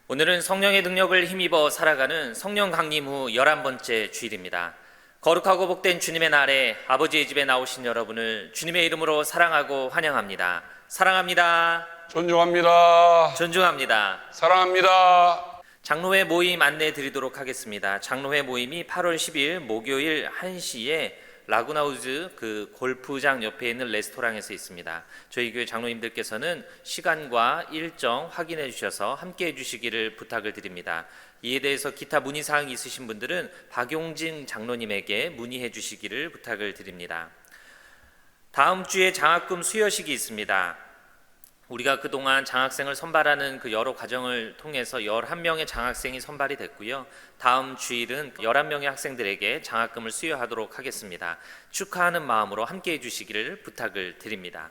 오늘은 성령의 능력을 힘입어 살아가는 성령 강림 후 11번째 주일입니다. 거룩하고 복된 주님의 날에 아버지의 집에 나오신 여러분을 주님의 이름으로 사랑하고 환영합니다. 사랑합니다. 존중합니다. 존중합니다. 사랑합니다. 장로회 모임 안내 드리도록 하겠습니다. 장로회 모임이 8월 10일 목요일 1시에 라구나우즈 골프장 옆에 있는 레스토랑에서 있습니다. 저희 교회 장로님들께서는 시간과 일정 확인해 주셔서 함께 해 주시기를 부탁을 드립니다. 이에 대해서 기타 문의사항이 있으신 분들은 박용진 장로님에게 문의해 주시기를 부탁을 드립니다. 다음 주에 장학금 수여식이 있습니다. 우리가 그동안 장학생을 선발하는 여러 과정을 통해서 11명의 장학생이 선발이 됐고요. 다음 주일은 11명의 학생들에게 장학금을 수여하도록 하겠습니다. 축하하는 마음으로 함께 해주시기를 부탁을 드립니다.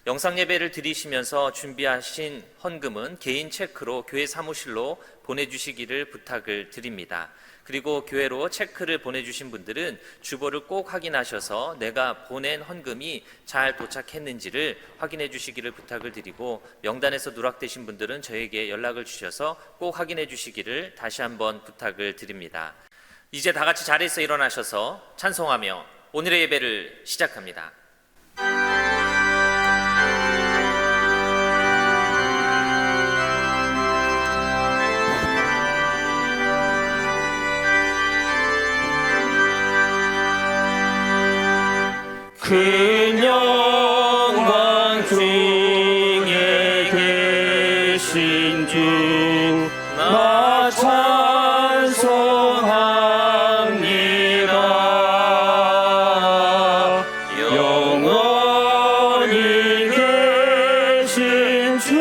영상 예배를 드리시면서 준비하신 헌금은 개인 체크로 교회 사무실로 보내주시기를 부탁을 드립니다. 그리고 교회로 체크를 보내주신 분들은 주보를 꼭 확인하셔서 내가 보낸 헌금이 잘 도착했는지를 확인해 주시기를 부탁을 드리고, 명단에서 누락되신 분들은 저에게 연락을 주셔서 꼭 확인해 주시기를 다시 한번 부탁을 드립니다. 이제 다 같이 자리에서 일어나셔서 찬송하며 오늘의 예배를 시작합니다. 그 영광 중에 계신 주 나 찬송합니다. 영원히 계신 주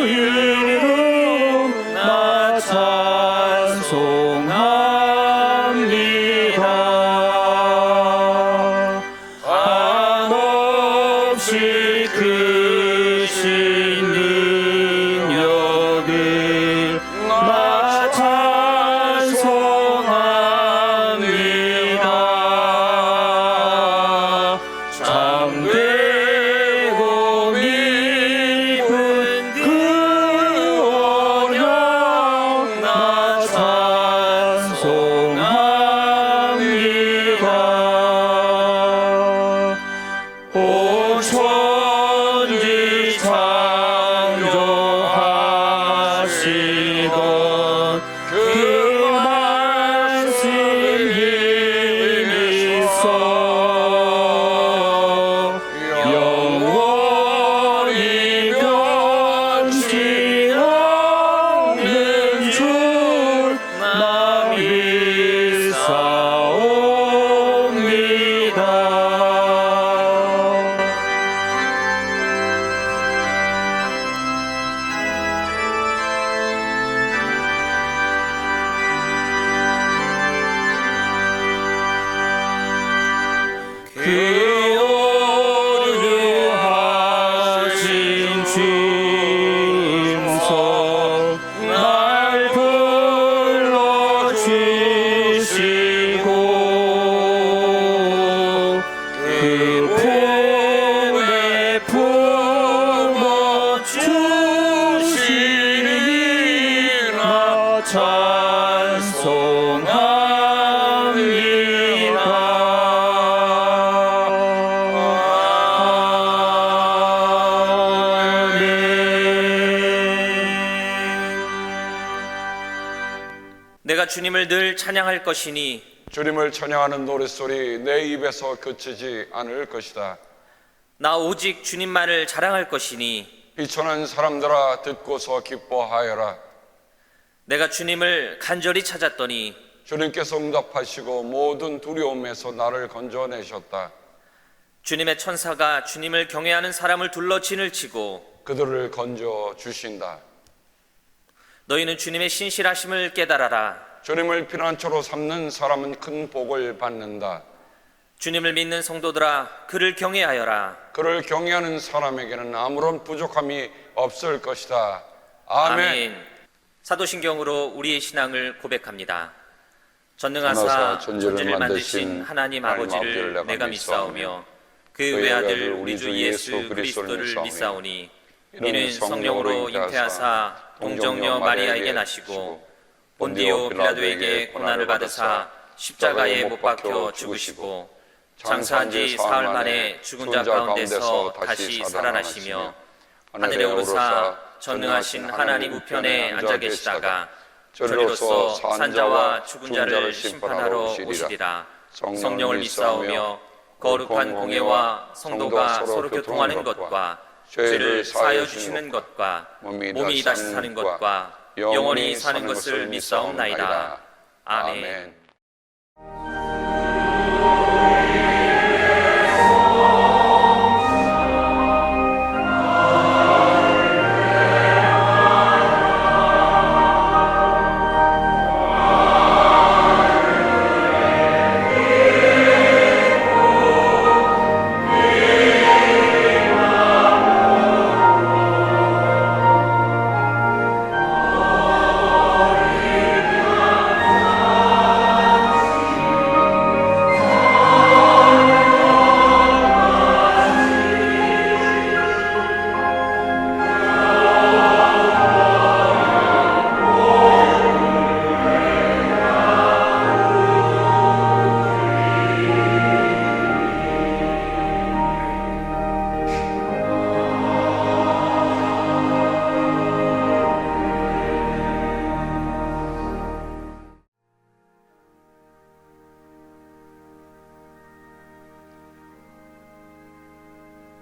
이름 나 찬송합니다. 한없이 크신 능력을 나 찬송합니다. 참되고 깊은 그 언약 나 찬송합니다. 온 천지 창조하시던 그 말씀 힘이 있어 영원히 변치 않는 줄 나 믿사옵니다. 그 오류하신 주임성 날 불러주시고 그 품에 품어주시니 나 내가 주님을 늘 찬양할 것이니 주님을 찬양하는 노랫소리 내 입에서 그치지 않을 것이다. 나 오직 주님만을 자랑할 것이니 비천한 사람들아 듣고서 기뻐하여라. 내가 주님을 간절히 찾았더니 주님께서 응답하시고 모든 두려움에서 나를 건져내셨다. 주님의 천사가 주님을 경외하는 사람을 둘러 진을 치고 그들을 건져 주신다. 너희는 주님의 신실하심을 깨달아라. 주님을 피난처로 삼는 사람은 큰 복을 받는다. 주님을 믿는 성도들아 그를 경외하여라. 그를 경외하는 사람에게는 아무런 부족함이 없을 것이다. 아멘. 사도신경으로 우리의 신앙을 고백합니다. 전능하사 전하사 천지를 만드신 하나님 아버지를 내가 믿사오며 그 외아들 우리 주 예수 그리스도를 믿사오니 이는 성령으로 잉태하사 동정녀 마리아에게 나시고 본디오 빌라도에게 고난을 받으사 십자가에 못 박혀 죽으시고 장사한 지 사흘 만에 죽은 자 가운데서 다시 살아나시며 하늘에 오르사 전능하신 하나님 우편에 앉아 계시다가 저리로서 산자와 죽은 자를 심판하러 오시리라. 성령을 믿사오며 거룩한 공예와 성도가 서로 교통하는 것과 죄를 사하여 주시는 것과 몸이 다시 사는 것과 영원히 사는 것을 믿사옵나이다. 아멘.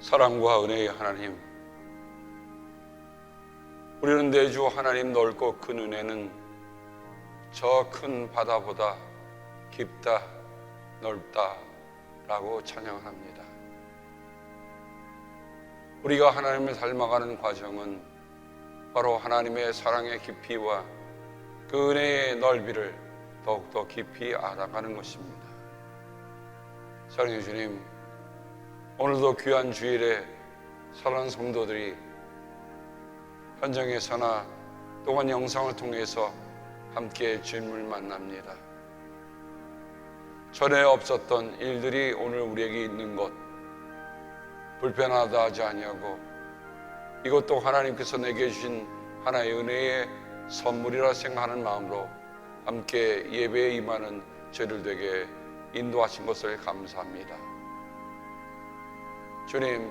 사랑과 은혜의 하나님, 우리는 내주 하나님 넓고 큰 은혜는 저 큰 바다보다 깊다, 넓다 라고 찬양합니다. 우리가 하나님을 닮아가는 과정은 바로 하나님의 사랑의 깊이와 그 은혜의 넓이를 더욱더 깊이 알아가는 것입니다. 사랑해 주님, 오늘도 귀한 주일에 사랑하는 성도들이 현장에서나 또한 영상을 통해서 함께 주님을 만납니다. 전에 없었던 일들이 오늘 우리에게 있는 것, 불편하다 하지 아니하고 이것도 하나님께서 내게 주신 하나의 은혜의 선물이라 생각하는 마음으로 함께 예배에 임하는 저희들 되게 인도하신 것을 감사합니다. 주님,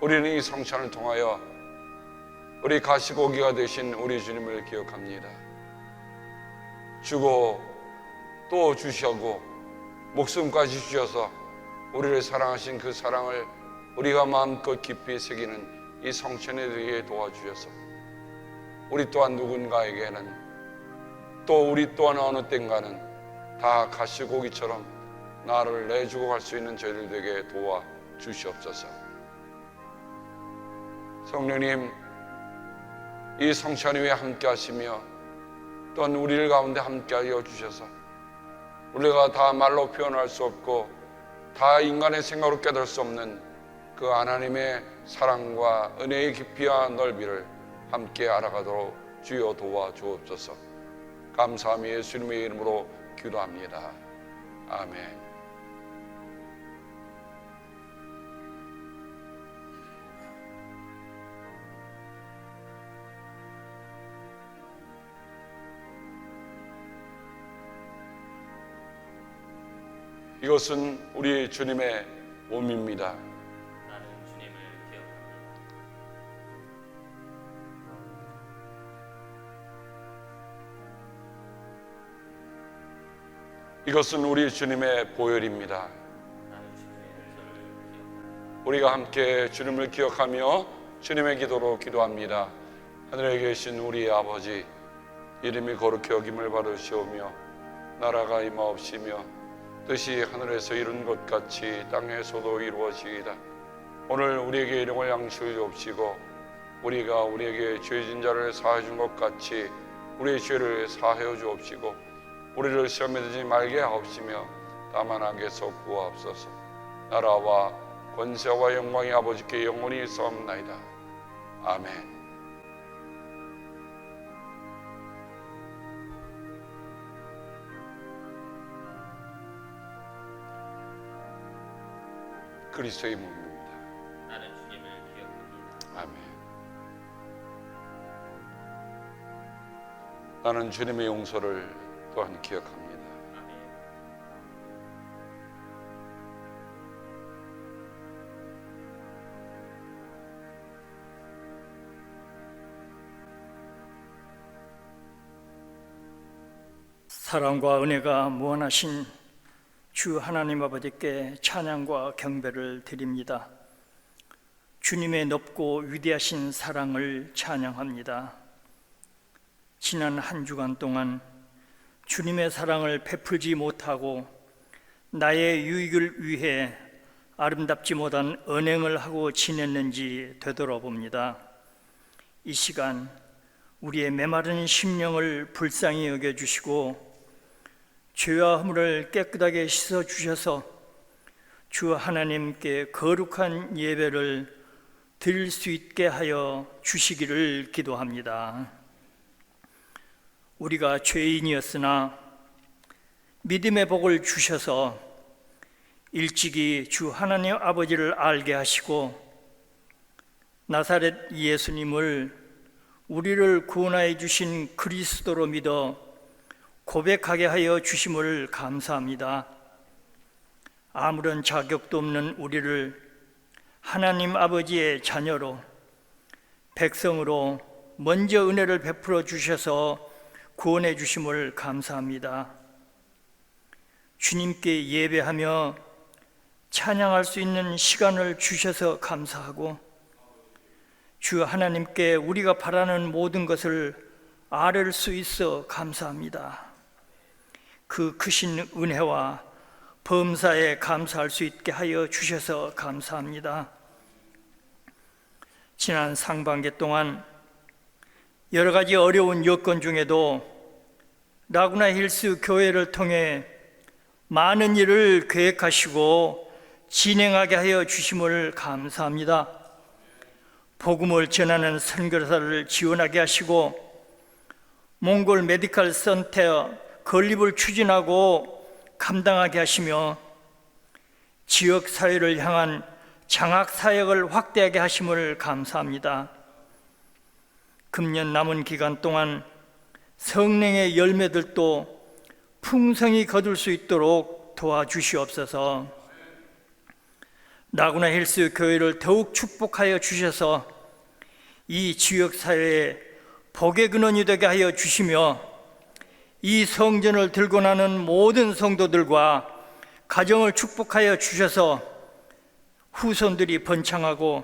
우리는 이 성찬을 통하여 우리 가시고기가 되신 우리 주님을 기억합니다. 주고 또 주시고 목숨까지 주셔서 우리를 사랑하신 그 사랑을 우리가 마음껏 깊이 새기는 이 성찬에 대해 도와주셔서 우리 또한 누군가에게는 또 우리 또한 어느 땐가는 다 가시고기처럼 나를 내주고 갈 수 있는 저희들 되게 도와주시옵소서. 성령님, 이 성찬 위에 함께 하시며 또한 우리를 가운데 함께 하여 주셔서 우리가 다 말로 표현할 수 없고 다 인간의 생각으로 깨달을 수 없는 그 하나님의 사랑과 은혜의 깊이와 넓이를 함께 알아가도록 주여 도와주옵소서. 감사하며 예수님의 이름으로 기도합니다. 아멘. 이것은 우리 주님의 몸입니다. 나는 주님을 기억합니다. 이것은 우리 주님의 보혈입니다. 나는 주님의 용서를 기억합니다. 우리가 함께 주님을 기억하며 주님의 기도로 기도합니다. 하늘에 계신 우리 아버지, 이름이 거룩히 여김을 받으시오며 나라가 임하옵시며 뜻이 하늘에서 이룬 것 같이 땅에서도 이루어지이다. 오늘 우리에게 일용할 양식을 주옵시고 우리가 우리에게 죄진 자를 사하여 준 것 같이 우리의 죄를 사하여 주옵시고 우리를 시험에 들지 말게 하옵시며 다만 악에서 구하옵소서. 나라와 권세와 영광이 아버지께 영원히 있사옵나이다. 아멘. 그리스도의 몸입니다. 나는 주님을 기억합니다. 아멘. 나는 주님의 용서를 또한 기억합니다. 사랑과 은혜가 무한하신 주 하나님 아버지께 찬양과 경배를 드립니다. 주님의 높고 위대하신 사랑을 찬양합니다. 지난 한 주간 동안 주님의 사랑을 베풀지 못하고 나의 유익을 위해 아름답지 못한 언행을 하고 지냈는지 되돌아봅니다. 이 시간 우리의 메마른 심령을 불쌍히 여겨주시고 죄와 허물을 깨끗하게 씻어주셔서 주 하나님께 거룩한 예배를 드릴 수 있게 하여 주시기를 기도합니다. 우리가 죄인이었으나 믿음의 복을 주셔서 일찍이 주 하나님 아버지를 알게 하시고 나사렛 예수님을 우리를 구원하여 주신 그리스도로 믿어 고백하게 하여 주심을 감사합니다. 아무런 자격도 없는 우리를 하나님 아버지의 자녀로, 백성으로 먼저 은혜를 베풀어 주셔서 구원해 주심을 감사합니다. 주님께 예배하며 찬양할 수 있는 시간을 주셔서 감사하고 주 하나님께 우리가 바라는 모든 것을 아뢰 수 있어 감사합니다. 그 크신 은혜와 범사에 감사할 수 있게 하여 주셔서 감사합니다. 지난 상반기 동안 여러 가지 어려운 여건 중에도 라구나 힐스 교회를 통해 많은 일을 계획하시고 진행하게 하여 주심을 감사합니다. 복음을 전하는 선교사를 지원하게 하시고 몽골 메디컬 센터 건립을 추진하고 감당하게 하시며 지역 사회를 향한 장학 사역을 확대하게 하심을 감사합니다. 금년 남은 기간 동안 성령의 열매들도 풍성히 거둘 수 있도록 도와주시옵소서. 라구나 힐스 교회를 더욱 축복하여 주셔서 이 지역 사회에 복의 근원이 되게 하여 주시며 이 성전을 들고 나는 모든 성도들과 가정을 축복하여 주셔서 후손들이 번창하고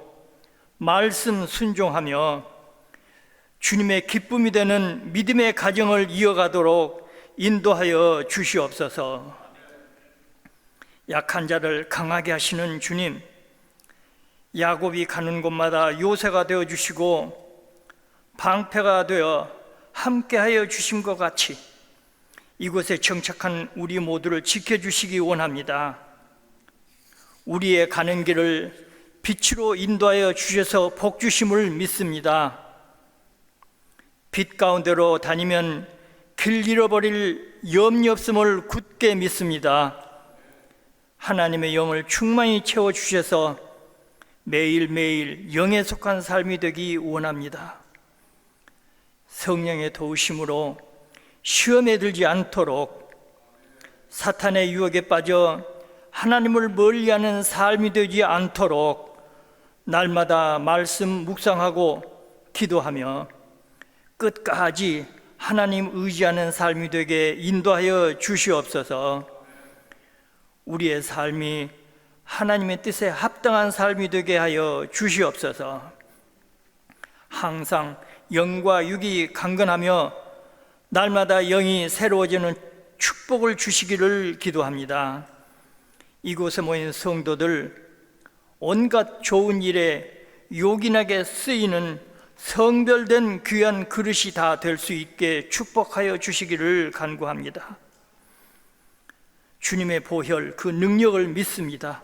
말씀 순종하며 주님의 기쁨이 되는 믿음의 가정을 이어가도록 인도하여 주시옵소서. 약한 자를 강하게 하시는 주님, 야곱이 가는 곳마다 요새가 되어 주시고 방패가 되어 함께하여 주신 것 같이 이곳에 정착한 우리 모두를 지켜주시기 원합니다. 우리의 가는 길을 빛으로 인도하여 주셔서 복 주심을 믿습니다. 빛 가운데로 다니면 길 잃어버릴 염려 없음을 굳게 믿습니다. 하나님의 영을 충만히 채워주셔서 매일매일 영에 속한 삶이 되기 원합니다. 성령의 도우심으로 시험에 들지 않도록 사탄의 유혹에 빠져 하나님을 멀리하는 삶이 되지 않도록 날마다 말씀 묵상하고 기도하며 끝까지 하나님 의지하는 삶이 되게 인도하여 주시옵소서. 우리의 삶이 하나님의 뜻에 합당한 삶이 되게 하여 주시옵소서. 항상 영과 육이 강건하며 날마다 영이 새로워지는 축복을 주시기를 기도합니다. 이곳에 모인 성도들 온갖 좋은 일에 요긴하게 쓰이는 성별된 귀한 그릇이 다 될 수 있게 축복하여 주시기를 간구합니다. 주님의 보혈, 그 능력을 믿습니다.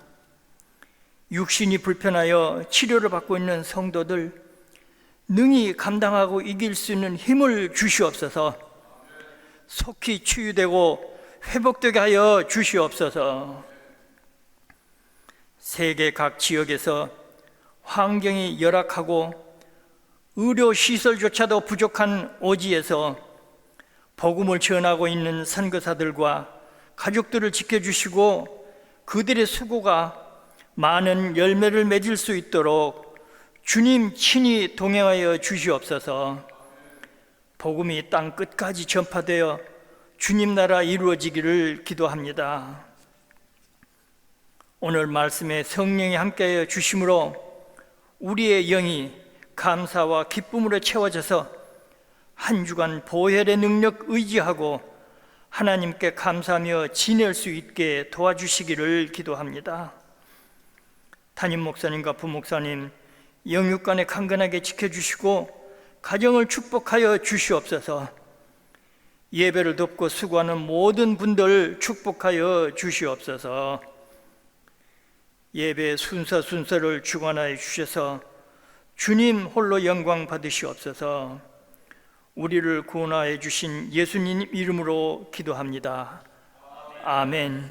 육신이 불편하여 치료를 받고 있는 성도들 능히 감당하고 이길 수 있는 힘을 주시옵소서. 속히 치유되고 회복되게 하여 주시옵소서. 세계 각 지역에서 환경이 열악하고 의료 시설조차도 부족한 오지에서 복음을 전하고 있는 선교사들과 가족들을 지켜주시고 그들의 수고가 많은 열매를 맺을 수 있도록 주님 친히 동행하여 주시옵소서. 복음이 땅 끝까지 전파되어 주님 나라 이루어지기를 기도합니다. 오늘 말씀에 성령이 함께하여 주심으로 우리의 영이 감사와 기쁨으로 채워져서 한 주간 보혈의 능력 의지하고 하나님께 감사하며 지낼 수 있게 도와주시기를 기도합니다. 담임 목사님과 부목사님 영육간에 강건하게 지켜주시고 가정을 축복하여 주시옵소서. 예배를 돕고 수고하는 모든 분들 축복하여 주시옵소서. 예배 순서를 주관하여 주셔서 주님 홀로 영광 받으시옵소서. 우리를 구원하여 주신 예수님 이름으로 기도합니다. 아멘.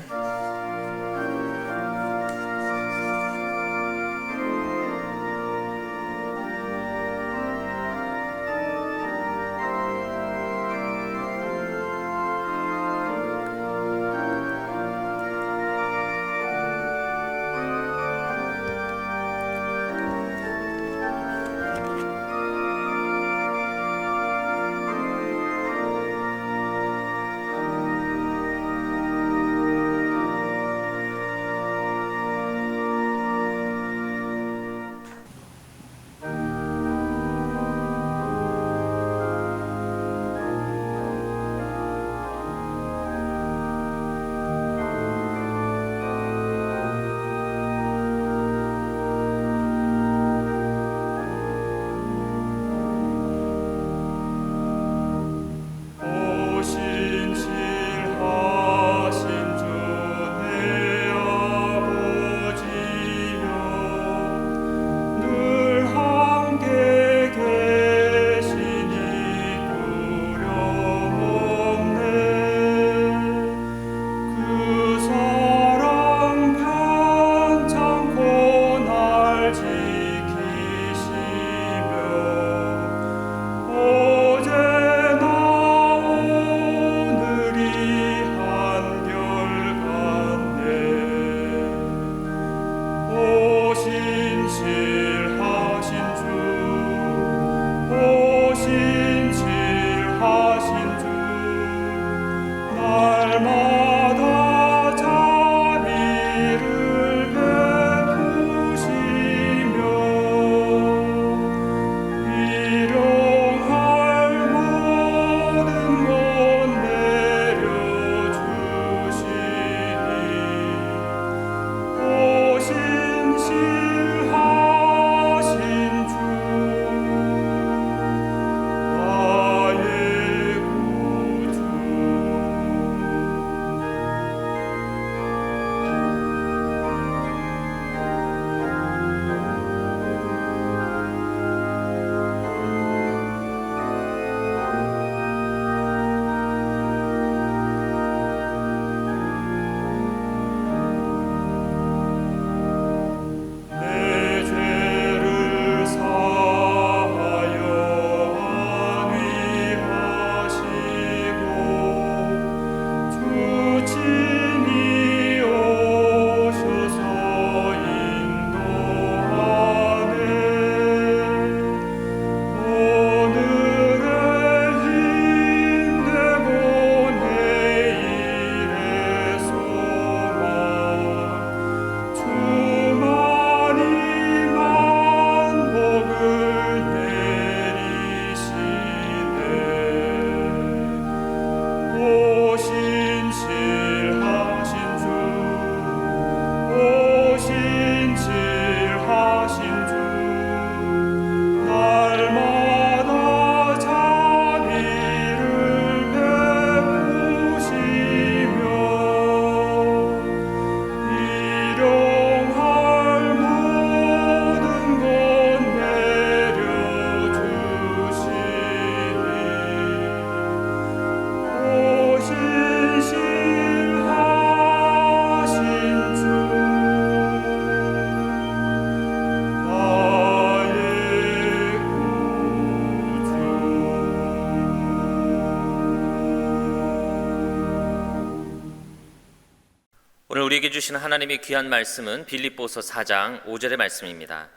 오늘 우리에게 주시는 하나님의 귀한 말씀은 빌립보서 4장 5절의 말씀입니다.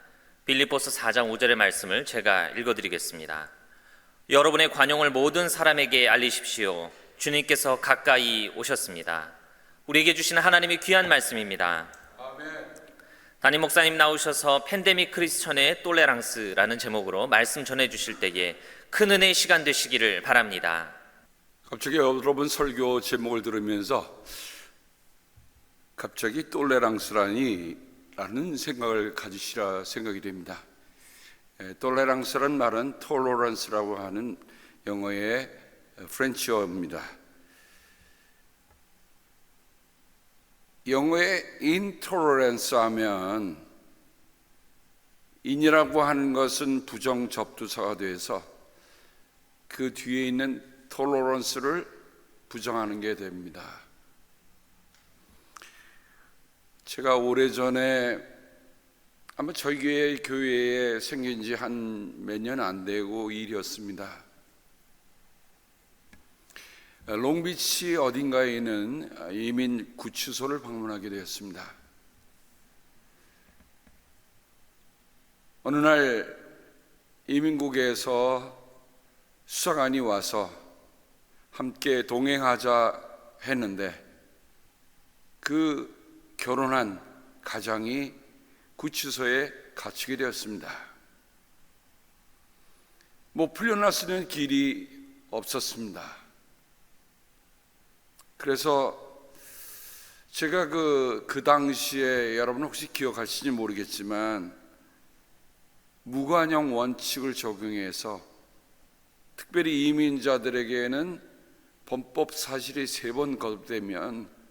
빌립보서 4장 5절의 말씀을 제가 읽어드리겠습니다. 여러분의 관용을 모든 사람에게 알리십시오. 주님께서 가까이 오셨습니다. 우리에게 주시는 하나님의 귀한 말씀입니다. 담임 목사님 나오셔서 팬데믹 크리스천의 톨레랑스라는 제목으로 말씀 전해주실 때에 큰 은혜의 시간 되시기를 바랍니다. 갑자기 여러분 설교 제목을 들으면서 갑자기 톨레랑스라니 라는 생각을 가지시라 생각이 됩니다. 톨레랑스란 말은 톨러런스라고 하는 영어의 프렌치어입니다. 영어의 intolerance 하면 in이라고 하는 것은 부정 접두사가 돼서 그 뒤에 있는 tolerance를 부정하는 게 됩니다. 제가 오래전에 아마 저희 교회에 생긴 지 한 몇 년 안 되고 일이었습니다. 롱비치 어딘가에 있는 이민 구치소를 방문하게 되었습니다. 어느 날 이민국에서 수사관이 와서 함께 동행하자 했는데 그 결혼한 가장이 구치소에 갇히게 되었습니다. 풀려날 수 있는 길이 없었습니다. 그래서 제가 그 당시에 여러분 혹시 기억하실지 모르겠지만 무관용 원칙을 적용해서 특별히 이민자들에게는 범법 사실이 3번 거듭되면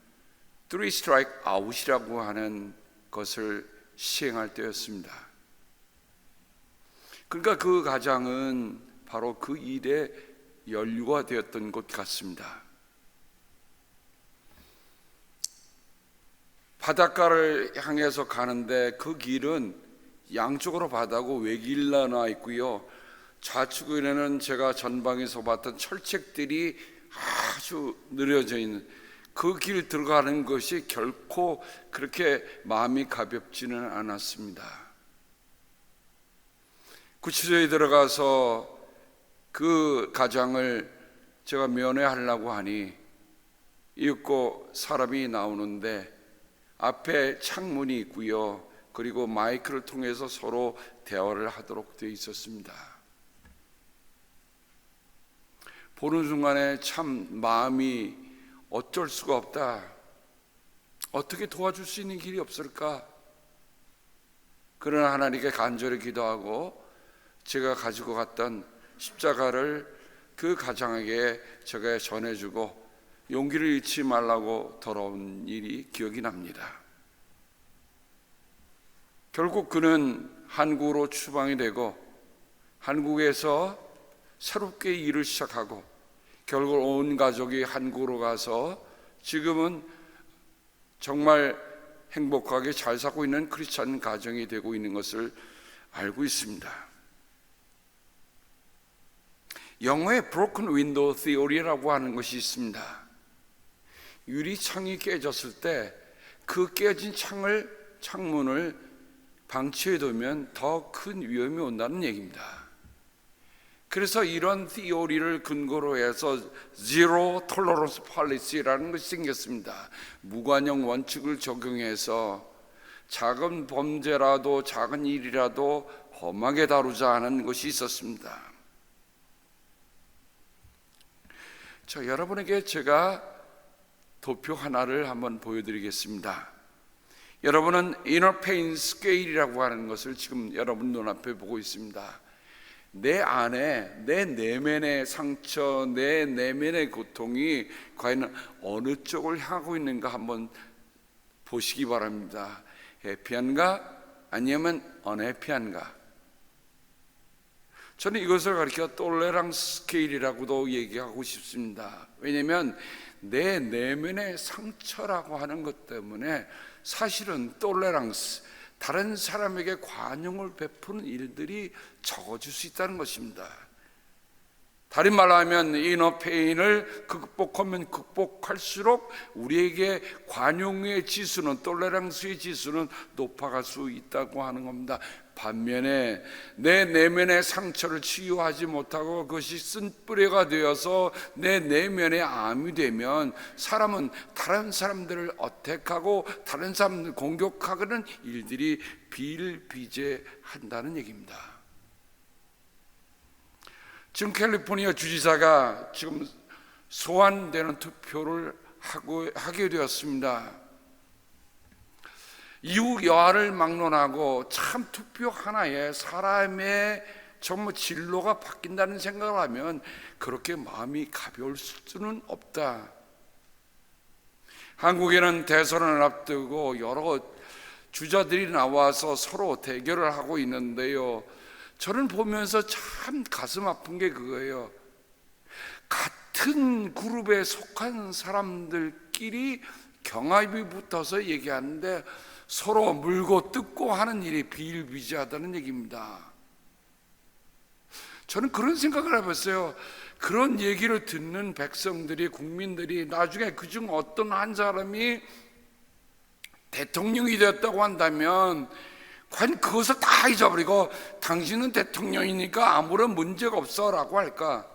3 스트라이크 아웃이라고 하는 것을 시행할 때였습니다. 그러니까 그 가장은 바로 그 일에 연루가 되었던 것 같습니다. 바닷가를 향해서 가는데 그 길은 양쪽으로 바다고 외길로 나와 있고요. 좌측에는 제가 전방에서 봤던 철책들이 아주 느려져 있는 그 길 들어가는 것이 결코 그렇게 마음이 가볍지는 않았습니다. 구치소에 들어가서 그 가장을 제가 면회하려고 하니 이윽고 사람이 나오는데 앞에 창문이 있고요. 그리고 마이크를 통해서 서로 대화를 하도록 되어 있었습니다. 보는 순간에 참 마음이 어쩔 수가 없다. 어떻게 도와줄 수 있는 길이 없을까? 그러나 하나님께 간절히 기도하고 제가 가지고 갔던 십자가를 그 가장에게 제가 전해주고 용기를 잃지 말라고 돌아온 일이 기억이 납니다. 결국 그는 한국으로 추방이 되고 한국에서 새롭게 일을 시작하고 결국 온 가족이 한국으로 가서 지금은 정말 행복하게 잘 살고 있는 크리스찬 가정이 되고 있는 것을 알고 있습니다. 영어에 broken window theory라고 하는 것이 있습니다. 유리창이 깨졌을 때 그 깨진 창문을 방치해두면 더 큰 위험이 온다는 얘기입니다. 그래서 이런 티오리를 근거로 해서 Zero Tolerance Policy라는 것이 생겼습니다. 무관용 원칙을 적용해서 작은 범죄라도 작은 일이라도 험하게 다루자 하는 것이 있었습니다. 여러분에게 제가 도표 하나를 한번 보여드리겠습니다. 여러분은 Inner Pain Scale이라고 하는 것을 지금 여러분 눈앞에 보고 있습니다. 내 안에, 내 내면의 상처, 내 내면의 고통이 과연 어느 쪽을 향하고 있는가 한번 보시기 바랍니다. 해피한가? 아니면 언해피한가? 저는 이것을 가리켜 톨레랑스 스케일이라고도 얘기하고 싶습니다. 왜냐하면 내 내면의 상처라고 하는 것 때문에 사실은 톨레랑스, 다른 사람에게 관용을 베푸는 일들이 적어질 수 있다는 것입니다. 다른 말로 하면 이너 페인을 극복하면 극복할수록 우리에게 관용의 지수는, 톨레랑스의 지수는 높아갈 수 있다고 하는 겁니다. 반면에 내 내면의 상처를 치유하지 못하고 그것이 쓴뿌리가 되어서 내 내면에 암이 되면 사람은 다른 사람들을 어택하고 다른 사람들을 공격하는 일들이 비일비재한다는 얘기입니다. 지금 캘리포니아 주지사가 지금 소환되는 투표를 하게 되었습니다. 이웃 여하를 막론하고 참 투표 하나에 사람의 정말 진로가 바뀐다는 생각을 하면 그렇게 마음이 가벼울 수는 없다. 한국에는 대선을 앞두고 여러 주자들이 나와서 서로 대결을 하고 있는데요, 저는 보면서 참 가슴 아픈 게 그거예요. 같은 그룹에 속한 사람들끼리 경합이 붙어서 얘기하는데 서로 물고 뜯고 하는 일이 비일비재하다는 얘기입니다. 저는 그런 생각을 해봤어요. 그런 얘기를 듣는 백성들이, 국민들이 나중에 그중 어떤 한 사람이 대통령이 되었다고 한다면 과연 그것을 다 잊어버리고 당신은 대통령이니까 아무런 문제가 없어 라고 할까?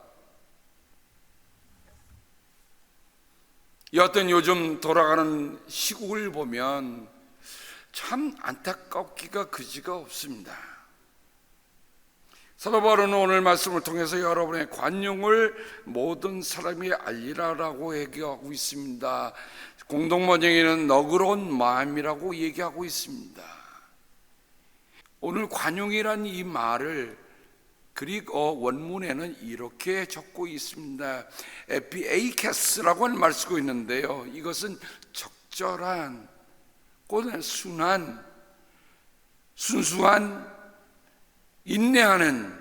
여하튼 요즘 돌아가는 시국을 보면 참 안타깝기가 그지가 없습니다. 사도 바울은 오늘 말씀을 통해서 여러분의 관용을 모든 사람이 알리라라고 얘기하고 있습니다. 공동번역에는 너그러운 마음이라고 얘기하고 있습니다. 오늘 관용이란 이 말을 그리고 원문에는 이렇게 적고 있습니다. 에피에이케스라고 하는 말을 쓰고 있는데요, 이것은 적절한, 또는 순한, 순수한, 인내하는,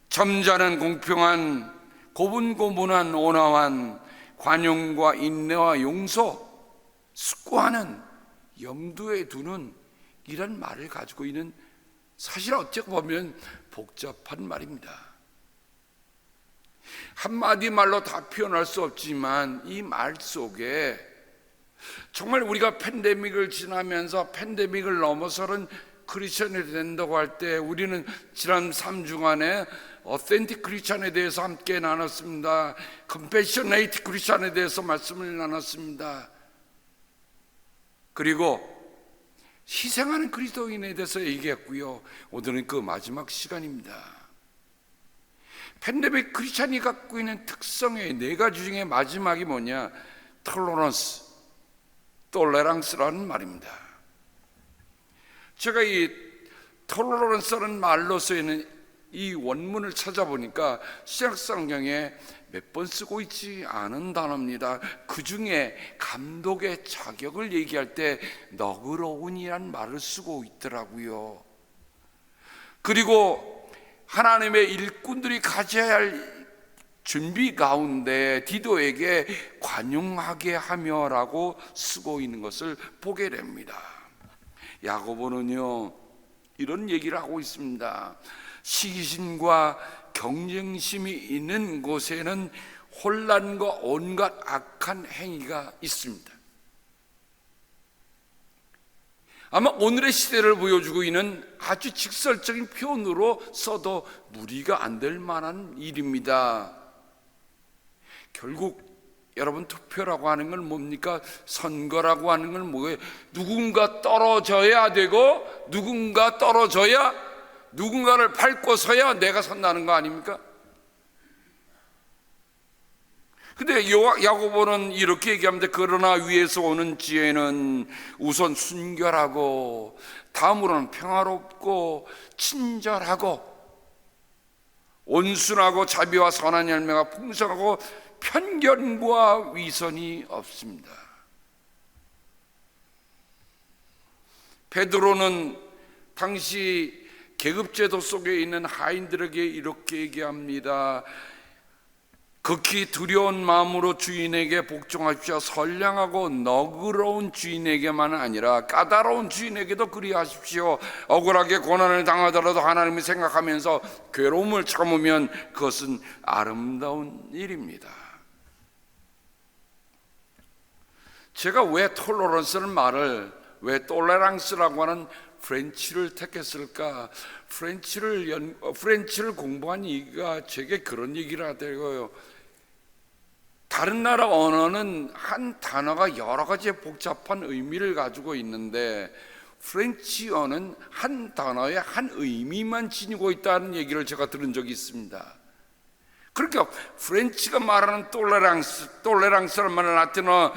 점잖은, 공평한, 고분고분한, 온화한, 관용과 인내와 용서, 숙고하는, 염두에 두는 이런 말을 가지고 있는, 사실 어찌 보면 복잡한 말입니다. 한마디 말로 다 표현할 수 없지만 이 말 속에 정말 우리가 팬데믹을 지나면서 팬데믹을 넘어서는 크리스천이 된다고 할 때 우리는 지난 3주간에 어센틱 크리스천에 대해서 함께 나눴습니다. 컴패셔네이트 크리스천에 대해서 말씀을 나눴습니다. 그리고 희생하는 그리스도인에 대해서 얘기했고요, 오늘은 그 마지막 시간입니다. 팬데믹 크리스찬이 갖고 있는 특성의 4가지 중에 마지막이 뭐냐? 톨러런스, 톨레랑스라는 말입니다. 제가 이 톨러런스라는 말로 쓰이는 이 원문을 찾아보니까 신약성경에 몇 번 쓰고 있지 않은 단어입니다. 그 중에 감독의 자격을 얘기할 때 너그러운이란 말을 쓰고 있더라고요. 그리고 하나님의 일꾼들이 가져야 할 준비 가운데 디도에게 관용하게 하며라고 쓰고 있는 것을 보게 됩니다. 야고보는요, 이런 얘기를 하고 있습니다. 시기심과 경쟁심이 있는 곳에는 혼란과 온갖 악한 행위가 있습니다. 아마 오늘의 시대를 보여주고 있는 아주 직설적인 표현으로 써도 무리가 안 될 만한 일입니다. 결국 여러분, 투표라고 하는 건 뭡니까? 선거라고 하는 건 뭐예요? 누군가 떨어져야 되고 누군가 떨어져야, 누군가를 밟고 서야 내가 선다는 거 아닙니까? 근데 야고보는 이렇게 얘기합니다. 그러나 위에서 오는 지혜는 우선 순결하고 다음으로는 평화롭고 친절하고 온순하고 자비와 선한 열매가 풍성하고 편견과 위선이 없습니다. 베드로는 당시 계급제도 속에 있는 하인들에게 이렇게 얘기합니다. 극히 두려운 마음으로 주인에게 복종하십시오. 선량하고 너그러운 주인에게만 아니라 까다로운 주인에게도 그리하십시오. 억울하게 고난을 당하더라도 하나님을 생각하면서 괴로움을 참으면 그것은 아름다운 일입니다. 제가 왜 톨러런스라는 말을, 왜 톨레랑스라고 하는 프렌치를 택했을까? 프렌치를 공부한 이가 제게 그런 얘기를 하더라고요. 다른 나라 언어는 한 단어가 여러 가지의 복잡한 의미를 가지고 있는데 프렌치어는 한 단어에 한 의미만 지니고 있다는 얘기를 제가 들은 적이 있습니다. 그러니까 프렌치가 말하는 톨레랑스라는 말은 라틴어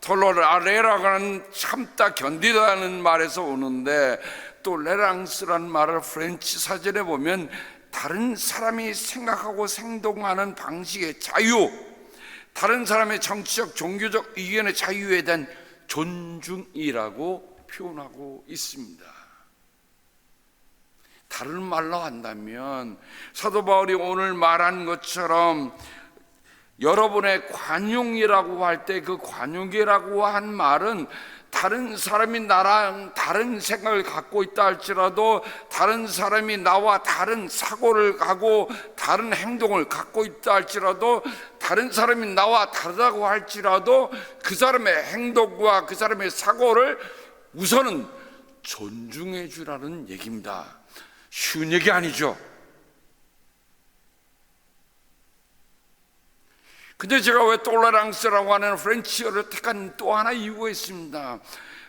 톨로레라고 하는 참다 견디다는 말에서 오는데, 톨레랑스라는 말을 프렌치 사전에 보면 다른 사람이 생각하고 행동하는 방식의 자유, 다른 사람의 정치적 종교적 의견의 자유에 대한 존중이라고 표현하고 있습니다. 다른 말로 한다면 사도 바울이 오늘 말한 것처럼 여러분의 관용이라고 할 때 그 관용이라고 한 말은 다른 사람이 나랑 다른 생각을 갖고 있다 할지라도, 다른 사람이 나와 다른 사고를 하고 다른 행동을 갖고 있다 할지라도, 다른 사람이 나와 다르다고 할지라도 그 사람의 행동과 그 사람의 사고를 우선은 존중해 주라는 얘기입니다. 쉬운 얘기 아니죠. 근데 제가 왜 톨레랑스라고 하는 프렌치어를 택한 또 하나 이유가 있습니다.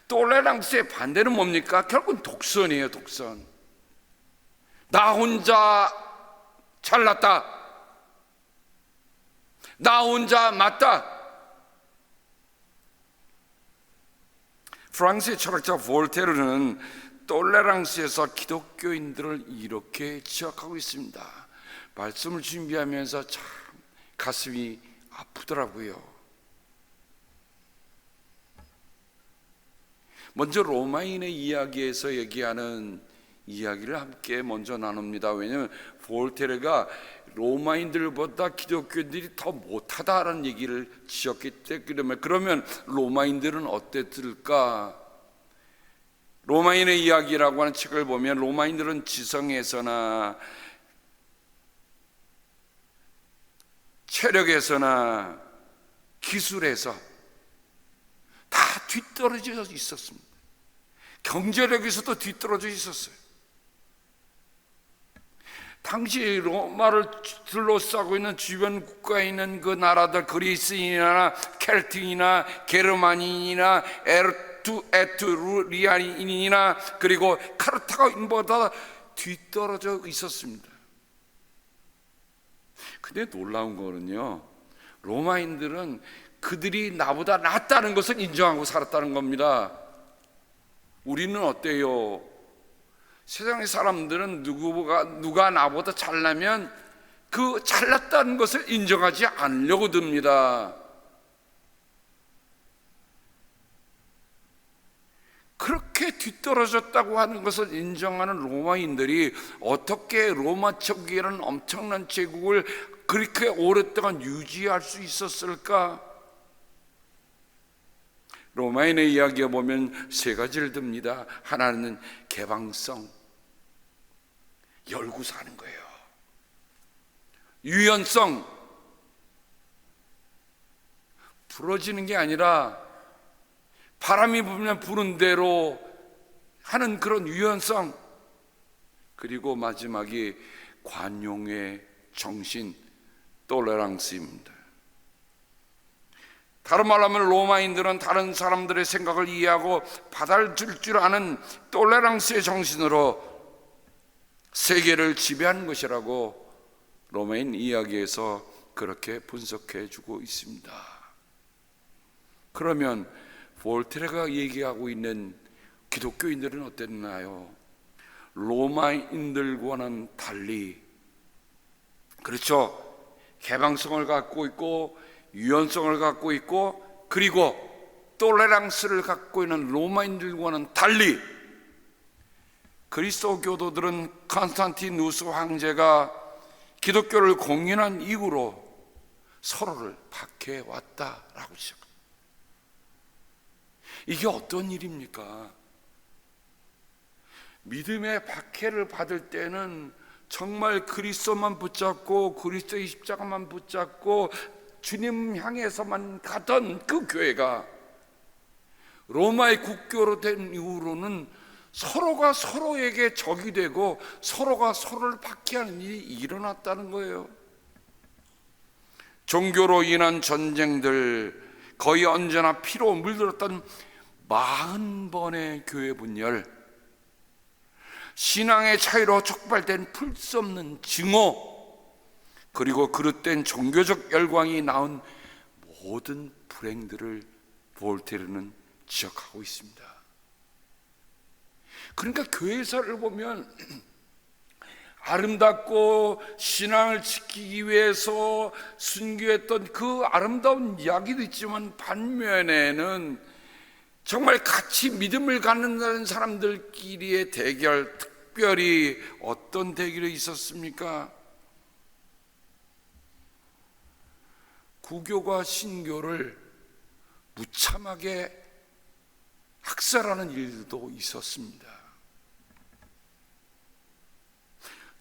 톨레랑스의 반대는 뭡니까? 결국은 독선이에요. 독선. 나 혼자 잘났다, 나 혼자 맞다. 프랑스의 철학자 볼테르는 톨레랑스에서 기독교인들을 이렇게 지적하고 있습니다. 말씀을 준비하면서 참 가슴이 아프더라고요. 먼저 로마인의 이야기에서 얘기하는 이야기를 함께 먼저 나눕니다. 왜냐하면 볼테르가 로마인들보다 기독교인들이 더 못하다라는 얘기를 지었기 때문에. 그러면 로마인들은 어땠을까? 로마인의 이야기라고 하는 책을 보면 로마인들은 지성에서나 체력에서나 기술에서 다 뒤떨어져 있었습니다. 경제력에서도 뒤떨어져 있었어요. 당시 로마를 둘러싸고 있는 주변 국가에 있는 그 나라들, 그리스인이나 켈트인이나 게르만인이나 에투리안인이나 그리고 카르타고인보다 뒤떨어져 있었습니다. 근데 놀라운 거는요, 로마인들은 그들이 나보다 낫다는 것을 인정하고 살았다는 겁니다. 우리는 어때요? 세상의 사람들은 누가 나보다 잘나면 그 잘났다는 것을 인정하지 않으려고 듭니다. 그렇게 뒤떨어졌다고 하는 것을 인정하는 로마인들이 어떻게 로마 초기에는 엄청난 제국을 그렇게 오랫동안 유지할 수 있었을까? 로마인의 이야기에 보면 세 가지를 듭니다. 하나는 개방성, 열고 사는 거예요. 유연성, 부러지는 게 아니라 바람이 불면 부는 대로 하는 그런 유연성, 그리고 마지막이 관용의 정신, 톨레랑스입니다. 다른 말로 하면 로마인들은 다른 사람들의 생각을 이해하고 받아줄 줄 아는 톨레랑스의 정신으로 세계를 지배하는 것이라고 로마인 이야기에서 그렇게 분석해 주고 있습니다. 그러면 볼테르가 얘기하고 있는 기독교인들은 어땠나요? 로마인들과는 달리, 그렇죠, 개방성을 갖고 있고 유연성을 갖고 있고 그리고 톨레랑스를 갖고 있는 로마인들과는 달리, 그리스도 교도들은 컨스탄티누스 황제가 기독교를 공인한 이후로 서로를 박해왔다라고 시작합니다. 이게 어떤 일입니까? 믿음의 박해를 받을 때는 정말 그리스도만 붙잡고 그리스도의 십자가만 붙잡고 주님 향해서만 가던 그 교회가 로마의 국교로 된 이후로는 서로가 서로에게 적이 되고 서로가 서로를 박해하는 일이 일어났다는 거예요. 종교로 인한 전쟁들, 거의 언제나 피로 물들었던 40번의 교회 분열, 신앙의 차이로 촉발된 풀 수 없는 증오, 그리고 그릇된 종교적 열광이 낳은 모든 불행들을 볼테르는 지적하고 있습니다. 그러니까 교회사를 보면 아름답고 신앙을 지키기 위해서 순교했던 그 아름다운 이야기도 있지만 반면에는 정말 같이 믿음을 갖는다는 사람들끼리의 대결, 특별히 어떤 대결이 있었습니까? 구교가 신교를 무참하게 학살하는 일도 있었습니다.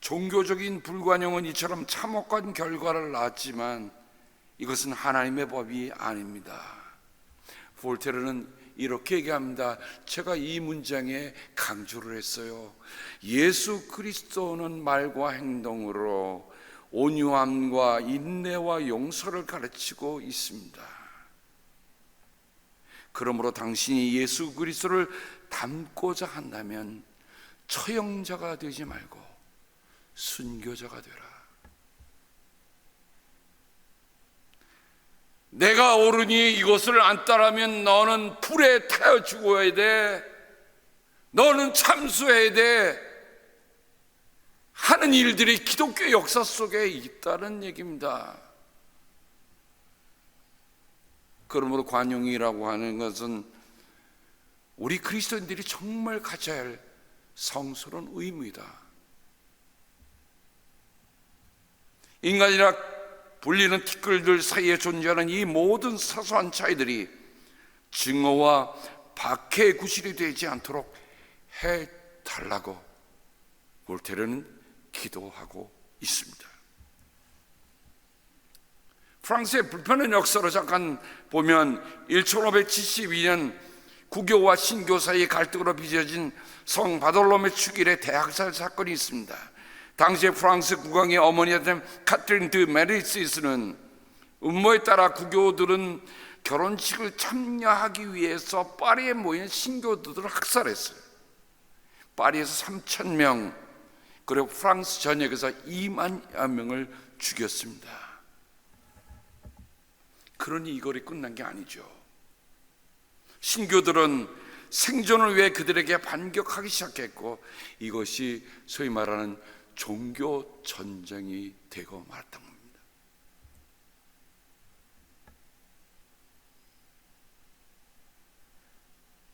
종교적인 불관용은 이처럼 참혹한 결과를 낳았지만 이것은 하나님의 법이 아닙니다. 볼테르는 이렇게 얘기합니다. 제가 이 문장에 강조를 했어요. 예수 그리스도는 말과 행동으로 온유함과 인내와 용서를 가르치고 있습니다. 그러므로 당신이 예수 그리스도를 닮고자 한다면 처형자가 되지 말고 순교자가 되라. 내가 옳으니 이것을 안 따르면 너는 불에 타여 죽어야 돼, 너는 참수해야 돼 하는 일들이 기독교 역사 속에 있다는 얘기입니다. 그러므로 관용이라고 하는 것은 우리 그리스도인들이 정말 가져야 할 성스러운 의무이다. 인간이라 불리는 티끌들 사이에 존재하는 이 모든 사소한 차이들이 증오와 박해의 구실이 되지 않도록 해달라고 볼테르는 기도하고 있습니다. 프랑스의 불편한 역사로 잠깐 보면 1572년 구교와 신교 사이의 갈등으로 빚어진 성 바돌로메 축일의 대학살 사건이 있습니다. 당시에 프랑스 국왕의 어머니였던 카트린 드 메디치스는 음모에 따라 구교들은 결혼식을 참여하기 위해서 파리에 모인 신교도들을 학살했어요. 파리에서 3,000명, 그리고 프랑스 전역에서 2만 명을 죽였습니다. 그러니 이거리 끝난 게 아니죠. 신교들은 생존을 위해 그들에게 반격하기 시작했고 이것이 소위 말하는 종교 전쟁이 되고 말았던 겁니다.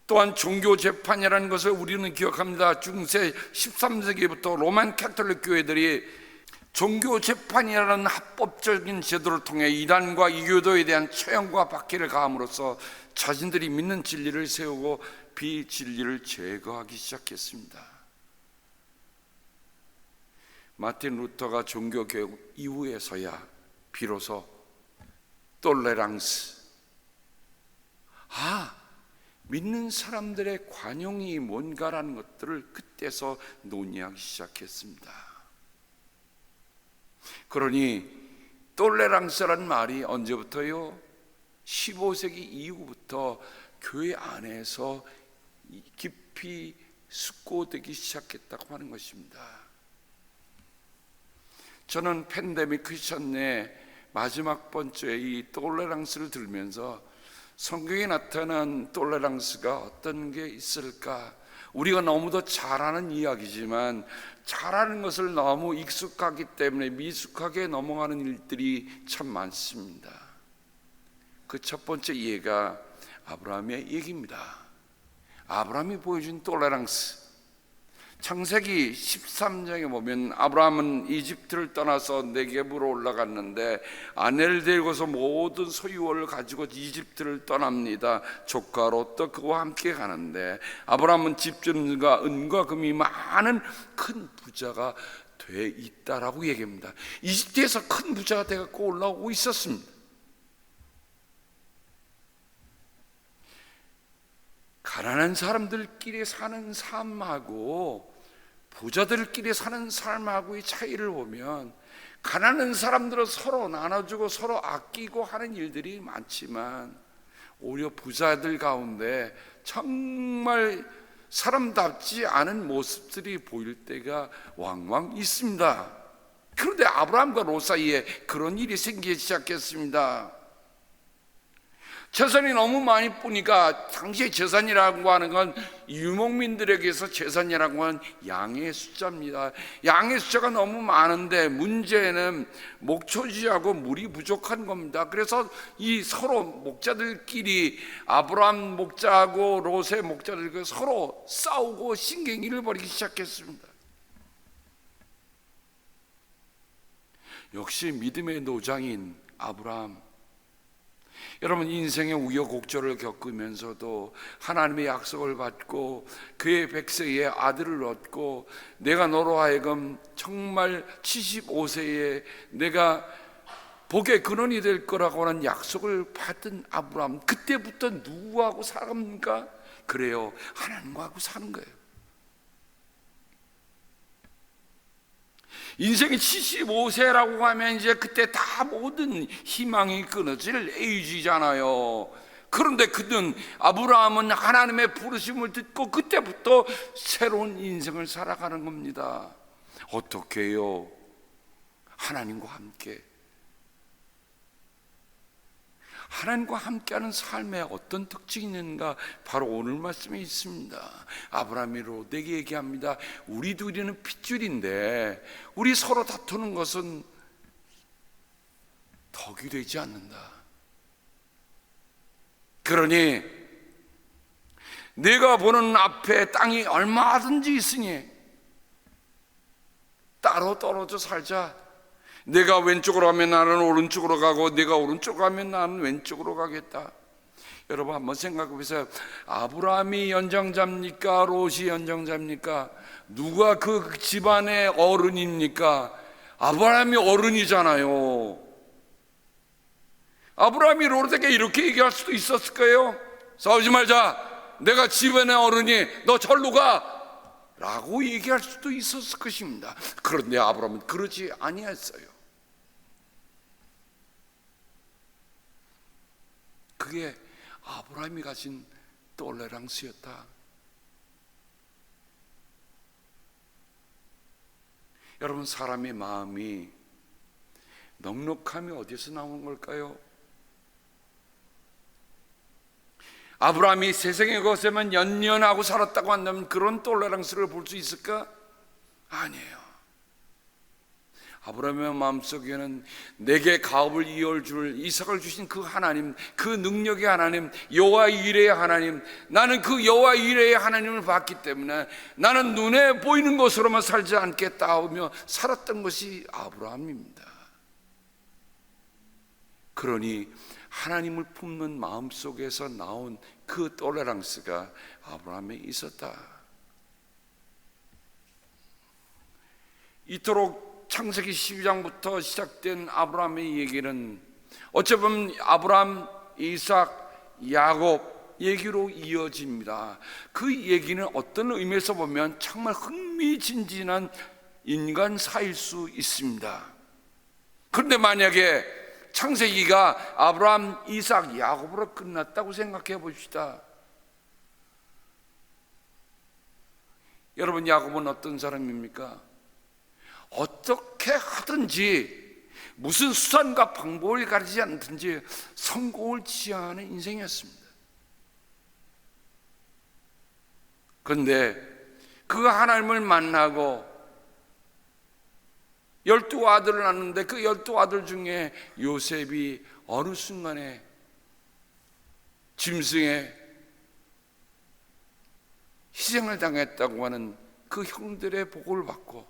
또한 종교 재판이라는 것을 우리는 기억합니다. 중세 13세기부터 로만 캐톨릭 교회들이 종교 재판이라는 합법적인 제도를 통해 이단과 이교도에 대한 처형과 박해를 가함으로써 자신들이 믿는 진리를 세우고 비진리를 제거하기 시작했습니다. 마틴 루터가 종교개혁 이후에서야 비로소 톨레랑스, 믿는 사람들의 관용이 뭔가라는 것들을 그때서 논의하기 시작했습니다. 그러니 톨레랑스라는 말이 언제부터요? 15세기 이후부터 교회 안에서 깊이 숙고되기 시작했다고 하는 것입니다. 저는 팬데믹 크리스천의 마지막 번째 이 톨레랑스를 들으면서 성경에 나타난 톨레랑스가 어떤 게 있을까? 우리가 너무도 잘 아는 이야기지만 잘하는 것을 너무 익숙하기 때문에 미숙하게 넘어가는 일들이 참 많습니다. 그 첫 번째 예가 아브라함의 얘기입니다. 아브라함이 보여준 톨레랑스. 창세기 13장에 보면 아브라함은 이집트를 떠나서 네겝으로 올라갔는데 아내를 데리고서 모든 소유를 가지고 이집트를 떠납니다. 조카 롯도 그와 함께 가는데 아브라함은 집주인과 은과 금이 많은 큰 부자가 돼 있다라고 얘기합니다. 이집트에서 큰 부자가 돼갖고 올라오고 있었습니다. 가난한 사람들끼리 사는 삶하고 부자들끼리 사는 삶하고의 차이를 보면, 가난한 사람들은 서로 나눠주고 서로 아끼고 하는 일들이 많지만 오히려 부자들 가운데 정말 사람답지 않은 모습들이 보일 때가 왕왕 있습니다. 그런데 아브라함과 롯 사이에 그런 일이 생기기 시작했습니다. 재산이 너무 많이 뿌니까, 당시에 재산이라고 하는 건 유목민들에게서 재산이라고 하는 양의 숫자입니다. 양의 숫자가 너무 많은데 문제는 목초지하고 물이 부족한 겁니다. 그래서 이 서로 목자들끼리, 아브라함 목자하고 롯의 목자들 서로 싸우고 신경질을 벌이기 시작했습니다. 역시 믿음의 노장인 아브라함, 여러분, 인생의 우여곡절을 겪으면서도 하나님의 약속을 받고 그의 백세의 아들을 얻고, 내가 너로 하여금 정말 75세에 내가 복의 근원이 될 거라고 하는 약속을 받은 아브라함, 그때부터 누구하고 살았습니까? 그래요, 하나님과 하고 사는 거예요. 인생이 75세라고 하면 이제 그때 다 모든 희망이 끊어질 에이지잖아요. 그런데 아브라함은 하나님의 부르심을 듣고 그때부터 새로운 인생을 살아가는 겁니다. 어떻게 해요? 하나님과 함께. 하나님과 함께하는 삶에 어떤 특징이 있는가? 바로 오늘 말씀에 있습니다. 아브라함이 롯에게 얘기합니다. 우리 둘이는 핏줄인데 우리 서로 다투는 것은 덕이 되지 않는다. 그러니 내가 보는 앞에 땅이 얼마든지 있으니 따로 떨어져 살자. 내가 왼쪽으로 가면 나는 오른쪽으로 가고, 내가 오른쪽으로 가면 나는 왼쪽으로 가겠다. 여러분 한번 생각해 보세요. 아브라함이 연장자입니까? 롯이 연장자입니까? 누가 그 집안의 어른입니까? 아브라함이 어른이잖아요. 아브라함이 롯에게 이렇게 얘기할 수도 있었을 거예요. 싸우지 말자, 내가 집안의 어른이, 너 절로 가 라고 얘기할 수도 있었을 것입니다. 그런데 아브라함은 그러지 아니했어요. 그게 아브라함이 가진 톨레랑스였다. 여러분, 사람의 마음이, 넉넉함이 어디서 나오는 걸까요? 아브라함이 세상의 것에만 연연하고 살았다고 한다면 그런 톨레랑스를 볼 수 있을까? 아니에요. 아브라함의 마음속에는 내게 가업을 이어줄 줄 이삭을 주신 그 하나님, 그 능력의 하나님, 여호와 이레의 하나님, 나는 그 여호와 이레의 하나님을 봤기 때문에 나는 눈에 보이는 것으로만 살지 않겠다 하며 살았던 것이 아브라함입니다. 그러니 하나님을 품는 마음속에서 나온 그 톨레랑스가 아브라함에 있었다. 이토록 창세기 12장부터 시작된 아브라함의 얘기는 어찌 보면 아브라함, 이삭, 야곱 얘기로 이어집니다. 그 얘기는 어떤 의미에서 보면 정말 흥미진진한 인간사일 수 있습니다. 그런데 만약에 창세기가 아브라함, 이삭, 야곱으로 끝났다고 생각해 봅시다. 여러분, 야곱은 어떤 사람입니까? 어떻게 하든지, 무슨 수단과 방법을 가리지 않든지 성공을 지향하는 인생이었습니다. 그런데 그 하나님을 만나고 12아들을 낳았는데 그 12아들 중에 요셉이 어느 순간에 짐승에 희생을 당했다고 하는 그 형들의 복을 받고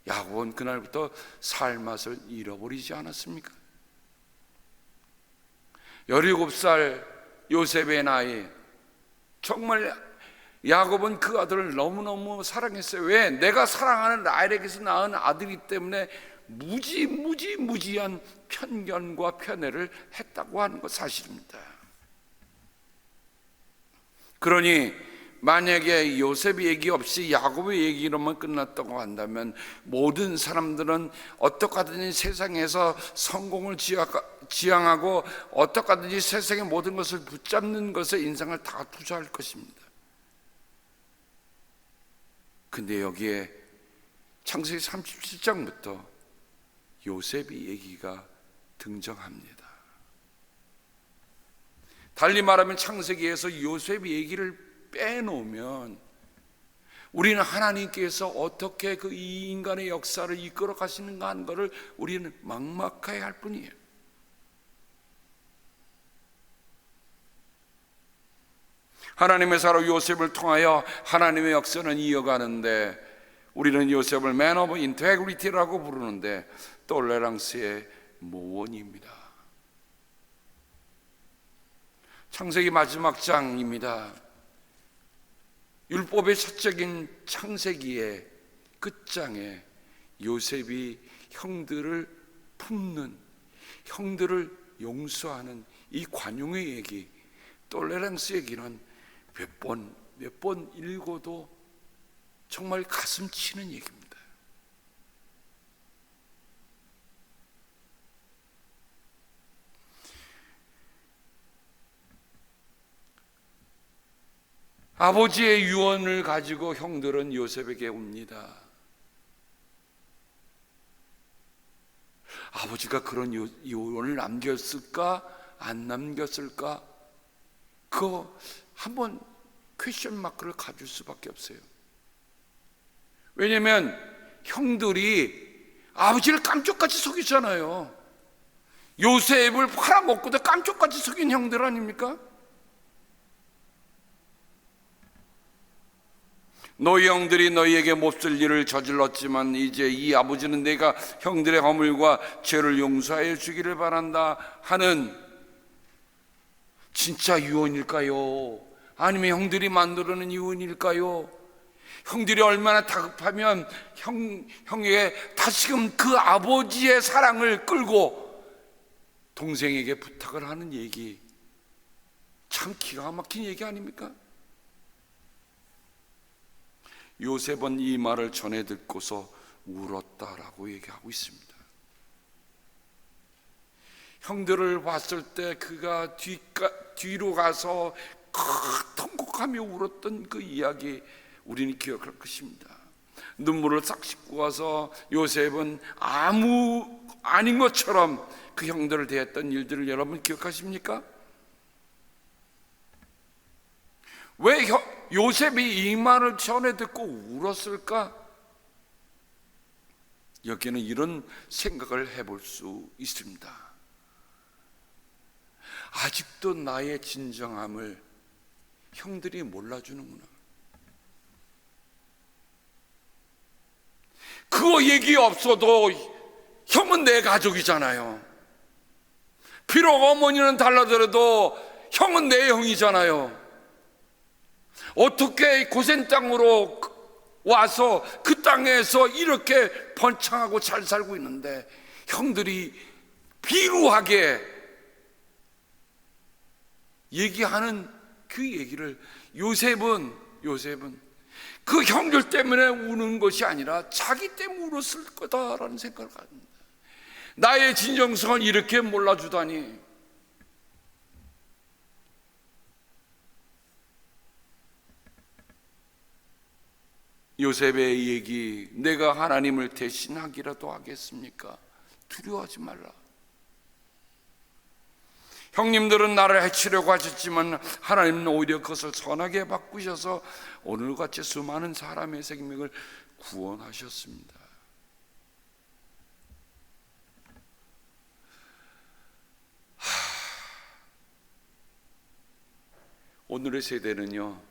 야곱은 그날부터 살 맛을 잃어버리지 않았습니까? 17살 요셉의 나이, 정말 야곱은 그 아들을 너무너무 사랑했어요. 왜? 내가 사랑하는 라헬에게서 낳은 아들이기 때문에 무지한 편견과 편애를 했다고 하는 것 사실입니다. 그러니 만약에 요셉의 얘기 없이 야곱의 얘기로만 끝났다고 한다면 모든 사람들은 어떻게 하든지 세상에서 성공을 지향하고 어떻게 하든지 세상의 모든 것을 붙잡는 것에 인생을 다 투자할 것입니다. 근데 여기에 창세기 37장부터 요셉의 얘기가 등장합니다. 달리 말하면 창세기에서 요셉의 얘기를 빼놓으면 우리는 하나님께서 어떻게 그 이 인간의 역사를 이끌어 가시는가 하는 것을 우리는 막막해야 할 뿐이에요. 하나님의 사로 요셉을 통하여 하나님의 역사는 이어가는데 우리는 요셉을 Man of Integrity라고 부르는데 톨레랑스의 모원입니다. 창세기 마지막 장입니다. 율법의 첫째인 창세기의 끝장에 요셉이 형들을 품는, 형들을 용서하는 이 관용의 얘기, 톨레랑스 얘기는 몇 번 읽어도 정말 가슴 치는 얘기입니다. 아버지의 유언을 가지고 형들은 요셉에게 옵니다. 아버지가 그런 유언을 남겼을까? 안 남겼을까? 그거 한번 퀘스천 마크를 가질 수밖에 없어요. 왜냐하면 형들이 아버지를 깜짝같이 속이잖아요. 요셉을 팔아먹고도 깜짝같이 속인 형들 아닙니까? 너희 형들이 너희에게 몹쓸 일을 저질렀지만 이제 이 아버지는 내가 형들의 허물과 죄를 용서하여 주기를 바란다 하는 진짜 유언일까요? 아니면 형들이 만들어낸 유언일까요? 형들이 얼마나 다급하면 형에게 다시금 그 아버지의 사랑을 끌고 동생에게 부탁을 하는 얘기, 참 기가 막힌 얘기 아닙니까? 요셉은 이 말을 전해 듣고서 울었다라고 얘기하고 있습니다. 형들을 봤을 때 그가 뒤로 가서 통곡하며 울었던 그 이야기 우리는 기억할 것입니다. 눈물을 싹 씻고 와서 요셉은 아무 아닌 것처럼 그 형들을 대했던 일들을 여러분 기억하십니까? 왜 요셉이 이 말을 전해 듣고 울었을까? 여기는 이런 생각을 해볼 수 있습니다. 아직도 나의 진정함을 형들이 몰라주는구나. 그거 얘기 없어도 형은 내 가족이잖아요. 비록 어머니는 달라더라도 형은 내 형이잖아요. 어떻게 고센 땅으로 와서 그 땅에서 이렇게 번창하고 잘 살고 있는데 형들이 비루하게 얘기하는 그 얘기를 요셉은 그 형들 때문에 우는 것이 아니라 자기 때문에 울었을 거다라는 생각을 합니다. 나의 진정성을 이렇게 몰라주다니. 요셉의 얘기, 내가 하나님을 대신하기라도 하겠습니까? 두려워하지 말라. 형님들은 나를 해치려고 하셨지만 하나님은 오히려 그것을 선하게 바꾸셔서 오늘같이 수많은 사람의 생명을 구원하셨습니다. 오늘의 세대는요,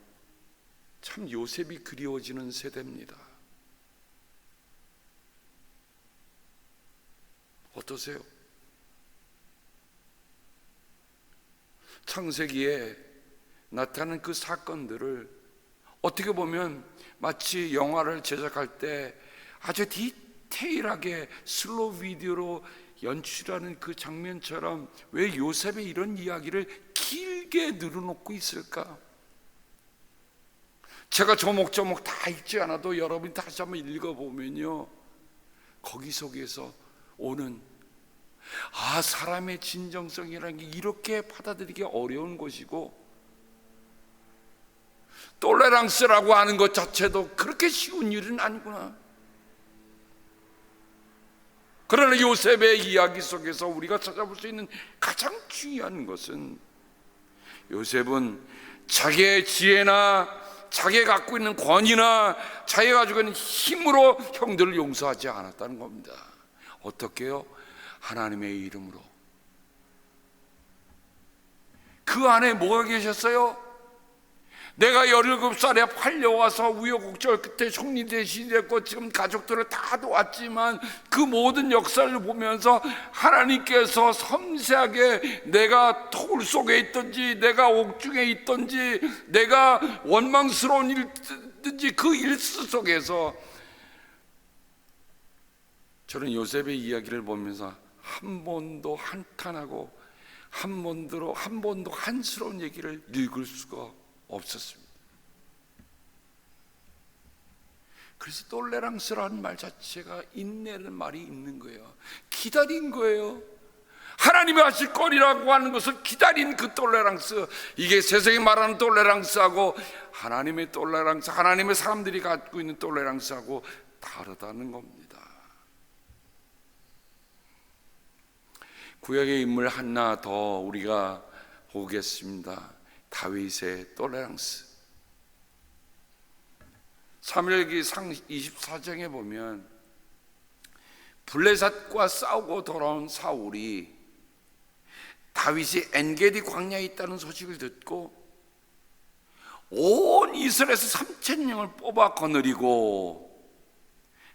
참 요셉이 그리워지는 세대입니다. 어떠세요? 창세기에 나타나는 그 사건들을 어떻게 보면 마치 영화를 제작할 때 아주 디테일하게 슬로우 비디오로 연출하는 그 장면처럼 왜 요셉의 이런 이야기를 길게 늘어놓고 있을까? 제가 조목조목 다 읽지 않아도 여러분이 다시 한번 읽어보면요, 거기 속에서 오는 사람의 진정성이라는 게 이렇게 받아들이기 어려운 것이고, 톨레랑스라고 하는 것 자체도 그렇게 쉬운 일은 아니구나. 그러나 요셉의 이야기 속에서 우리가 찾아볼 수 있는 가장 중요한 것은, 요셉은 자기의 지혜나 자기가 갖고 있는 권위나 자기가 가지고 있는 힘으로 형들을 용서하지 않았다는 겁니다. 어떻게요? 하나님의 이름으로. 그 안에 뭐가 계셨어요? 내가 17살에 팔려와서 우여곡절 끝에 총리 대신했고 지금 가족들을 다 도왔지만 그 모든 역사를 보면서 하나님께서 섬세하게 내가 토굴 속에 있든지 내가 옥중에 있든지 내가 원망스러운 일든지 그 일수 속에서 저는 요셉의 이야기를 보면서 한 번도 한탄하고 한 번도 한스러운 얘기를 읽을 수가 없었습니다. 그래서 톨레랑스라는 말 자체가 인내라는 말이 있는 거예요. 기다린 거예요. 하나님이 하실 거리라고 하는 것을 기다린 그 톨레랑스, 이게 세상이 말하는 톨레랑스하고 하나님의 톨레랑스, 하나님의 사람들이 갖고 있는 톨레랑스하고 다르다는 겁니다. 구약의 인물 하나 더 우리가 보겠습니다. 다윗의 톨레랑스. 사무엘기 상 24장에 보면 블레셋과 싸우고 돌아온 사울이 다윗이 엔게디 광야에 있다는 소식을 듣고 온 이스라엘에서 3,000명을 뽑아 거느리고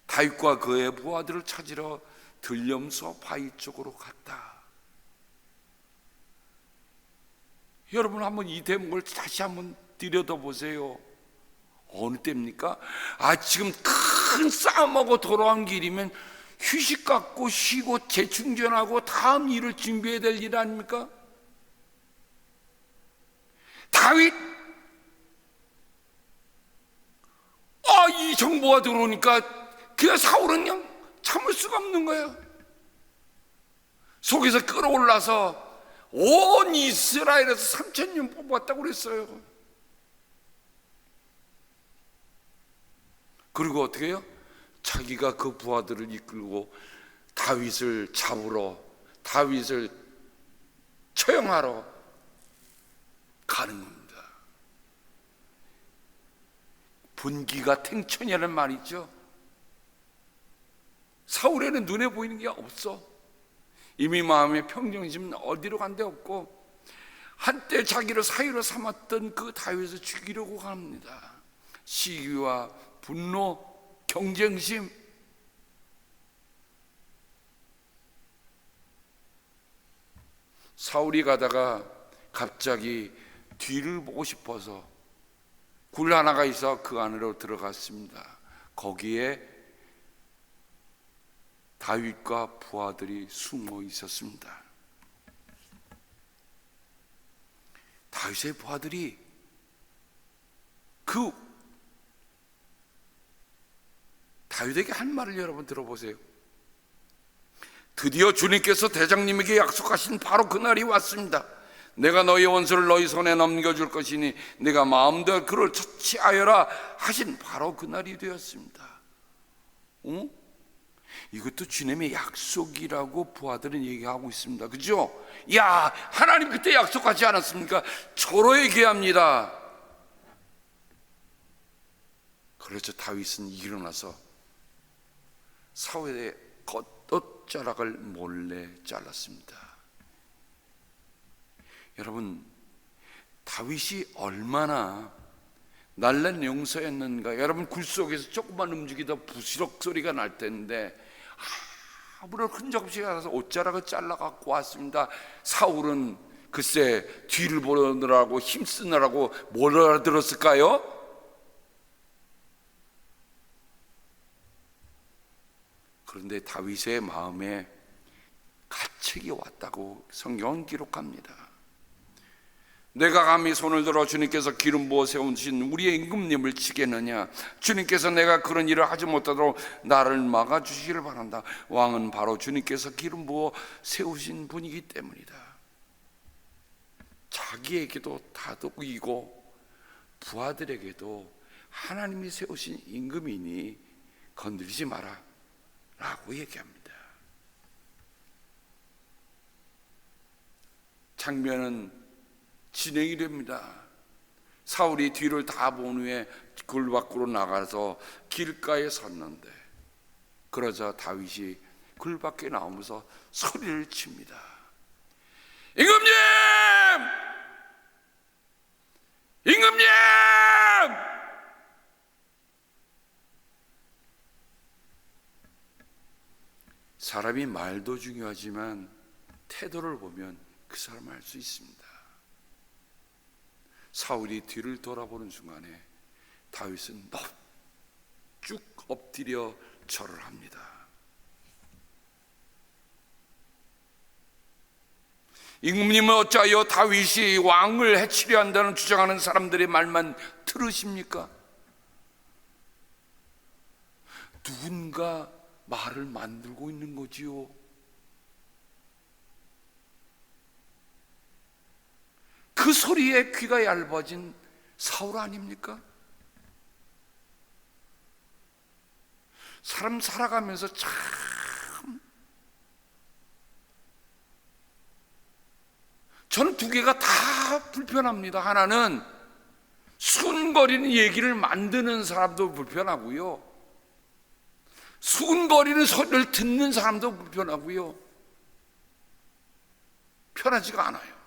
다윗과 그의 부하들을 찾으러 들염소 바위 쪽으로 갔다. 여러분 한번 이 대목을 다시 한번 들여다보세요. 어느 때입니까? 지금 큰 싸움하고 돌아온 길이면 휴식 갖고 쉬고 재충전하고 다음 일을 준비해야 될 일 아닙니까? 다윗 이 정보가 들어오니까 그 사울은 그냥 참을 수가 없는 거예요. 속에서 끌어올라서 온 이스라엘에서 3,000명 뽑았다고 그랬어요. 그리고 어떻게 해요? 자기가 그 부하들을 이끌고 다윗을 잡으러, 다윗을 처형하러 가는 겁니다. 분기가 탱천이라는 말이죠. 사울에는 눈에 보이는 게 없어. 이미 마음의 평정심은 어디로 간 데 없고 한때 자기를 사위로 삼았던 그 다윗을 죽이려고 합니다. 시기와 분노, 경쟁심, 사울이 가다가 갑자기 뒤를 보고 싶어서 굴 하나가 있어 그 안으로 들어갔습니다. 거기에 다윗과 부하들이 숨어 있었습니다. 다윗의 부하들이 그 다윗에게 한 말을 여러분 들어보세요. 드디어 주님께서 대장님에게 약속하신 바로 그날이 왔습니다. 내가 너희 원수를 너희 손에 넘겨줄 것이니 내가 마음대로 그를 처치하여라 하신 바로 그날이 되었습니다. 이것도 주님의 약속이라고 부하들은 얘기하고 있습니다. 그죠? 야, 하나님 그때 약속하지 않았습니까? 저로 얘기합니다. 그래서 다윗은 일어나서 사울의 겉옷자락을 몰래 잘랐습니다. 여러분, 다윗이 얼마나 날랜 용사였는가? 여러분, 굴 속에서 조금만 움직이다 부스럭 소리가 날 텐데 아무런 흔적 없이 가서 옷자락을 잘라 갖고 왔습니다. 사울은 글쎄 뒤를 보느라고 힘쓰느라고 뭘 알아들었을까요? 그런데 다윗의 마음에 가책이 왔다고 성경은 기록합니다. 내가 감히 손을 들어 주님께서 기름 부어 세우신 우리의 임금님을 치겠느냐? 주님께서 내가 그런 일을 하지 못하도록 나를 막아주시기를 바란다. 왕은 바로 주님께서 기름 부어 세우신 분이기 때문이다. 자기에게도 다독이고 부하들에게도 하나님이 세우신 임금이니 건드리지 마라 라고 얘기합니다. 장면은 진행이 됩니다. 사울이 뒤를 다 본 후에 굴 밖으로 나가서 길가에 섰는데, 그러자 다윗이 굴 밖에 나오면서 소리를 칩니다. 임금님! 임금님! 사람이 말도 중요하지만 태도를 보면 그 사람을 알 수 있습니다. 사울이 뒤를 돌아보는 순간에 다윗은 쭉 엎드려 절을 합니다. 임금님은 어찌하여 다윗이 왕을 해치려 한다는 주장하는 사람들의 말만 들으십니까? 누군가 말을 만들고 있는 거지요. 그 소리에 귀가 얇아진 사울 아닙니까? 사람 살아가면서 참 저는 두 개가 다 불편합니다. 하나는 수근거리는 얘기를 만드는 사람도 불편하고요, 수근거리는 소리를 듣는 사람도 불편하고요. 편하지가 않아요.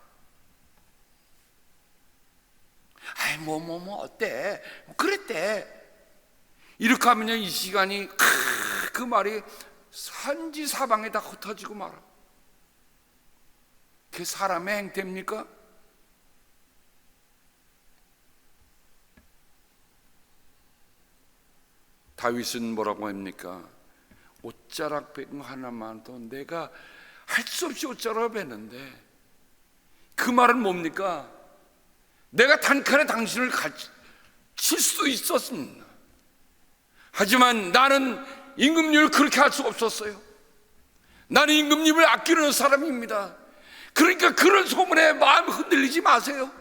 아이 뭐 어때? 그랬대. 이렇게 하면요, 이 시간이 그 말이 산지 사방에 다 흩어지고 말아. 그게 사람의 행태입니까? 다윗은 뭐라고 합니까? 옷자락 뺀 하나만도 내가 할 수 없이 옷자락을 뺐는데, 그 말은 뭡니까? 내가 단칼에 당신을 칠 수 있었습니다. 하지만 나는 임금님을 그렇게 할 수 없었어요. 나는 임금님을 아끼는 사람입니다. 그러니까 그런 소문에 마음 흔들리지 마세요.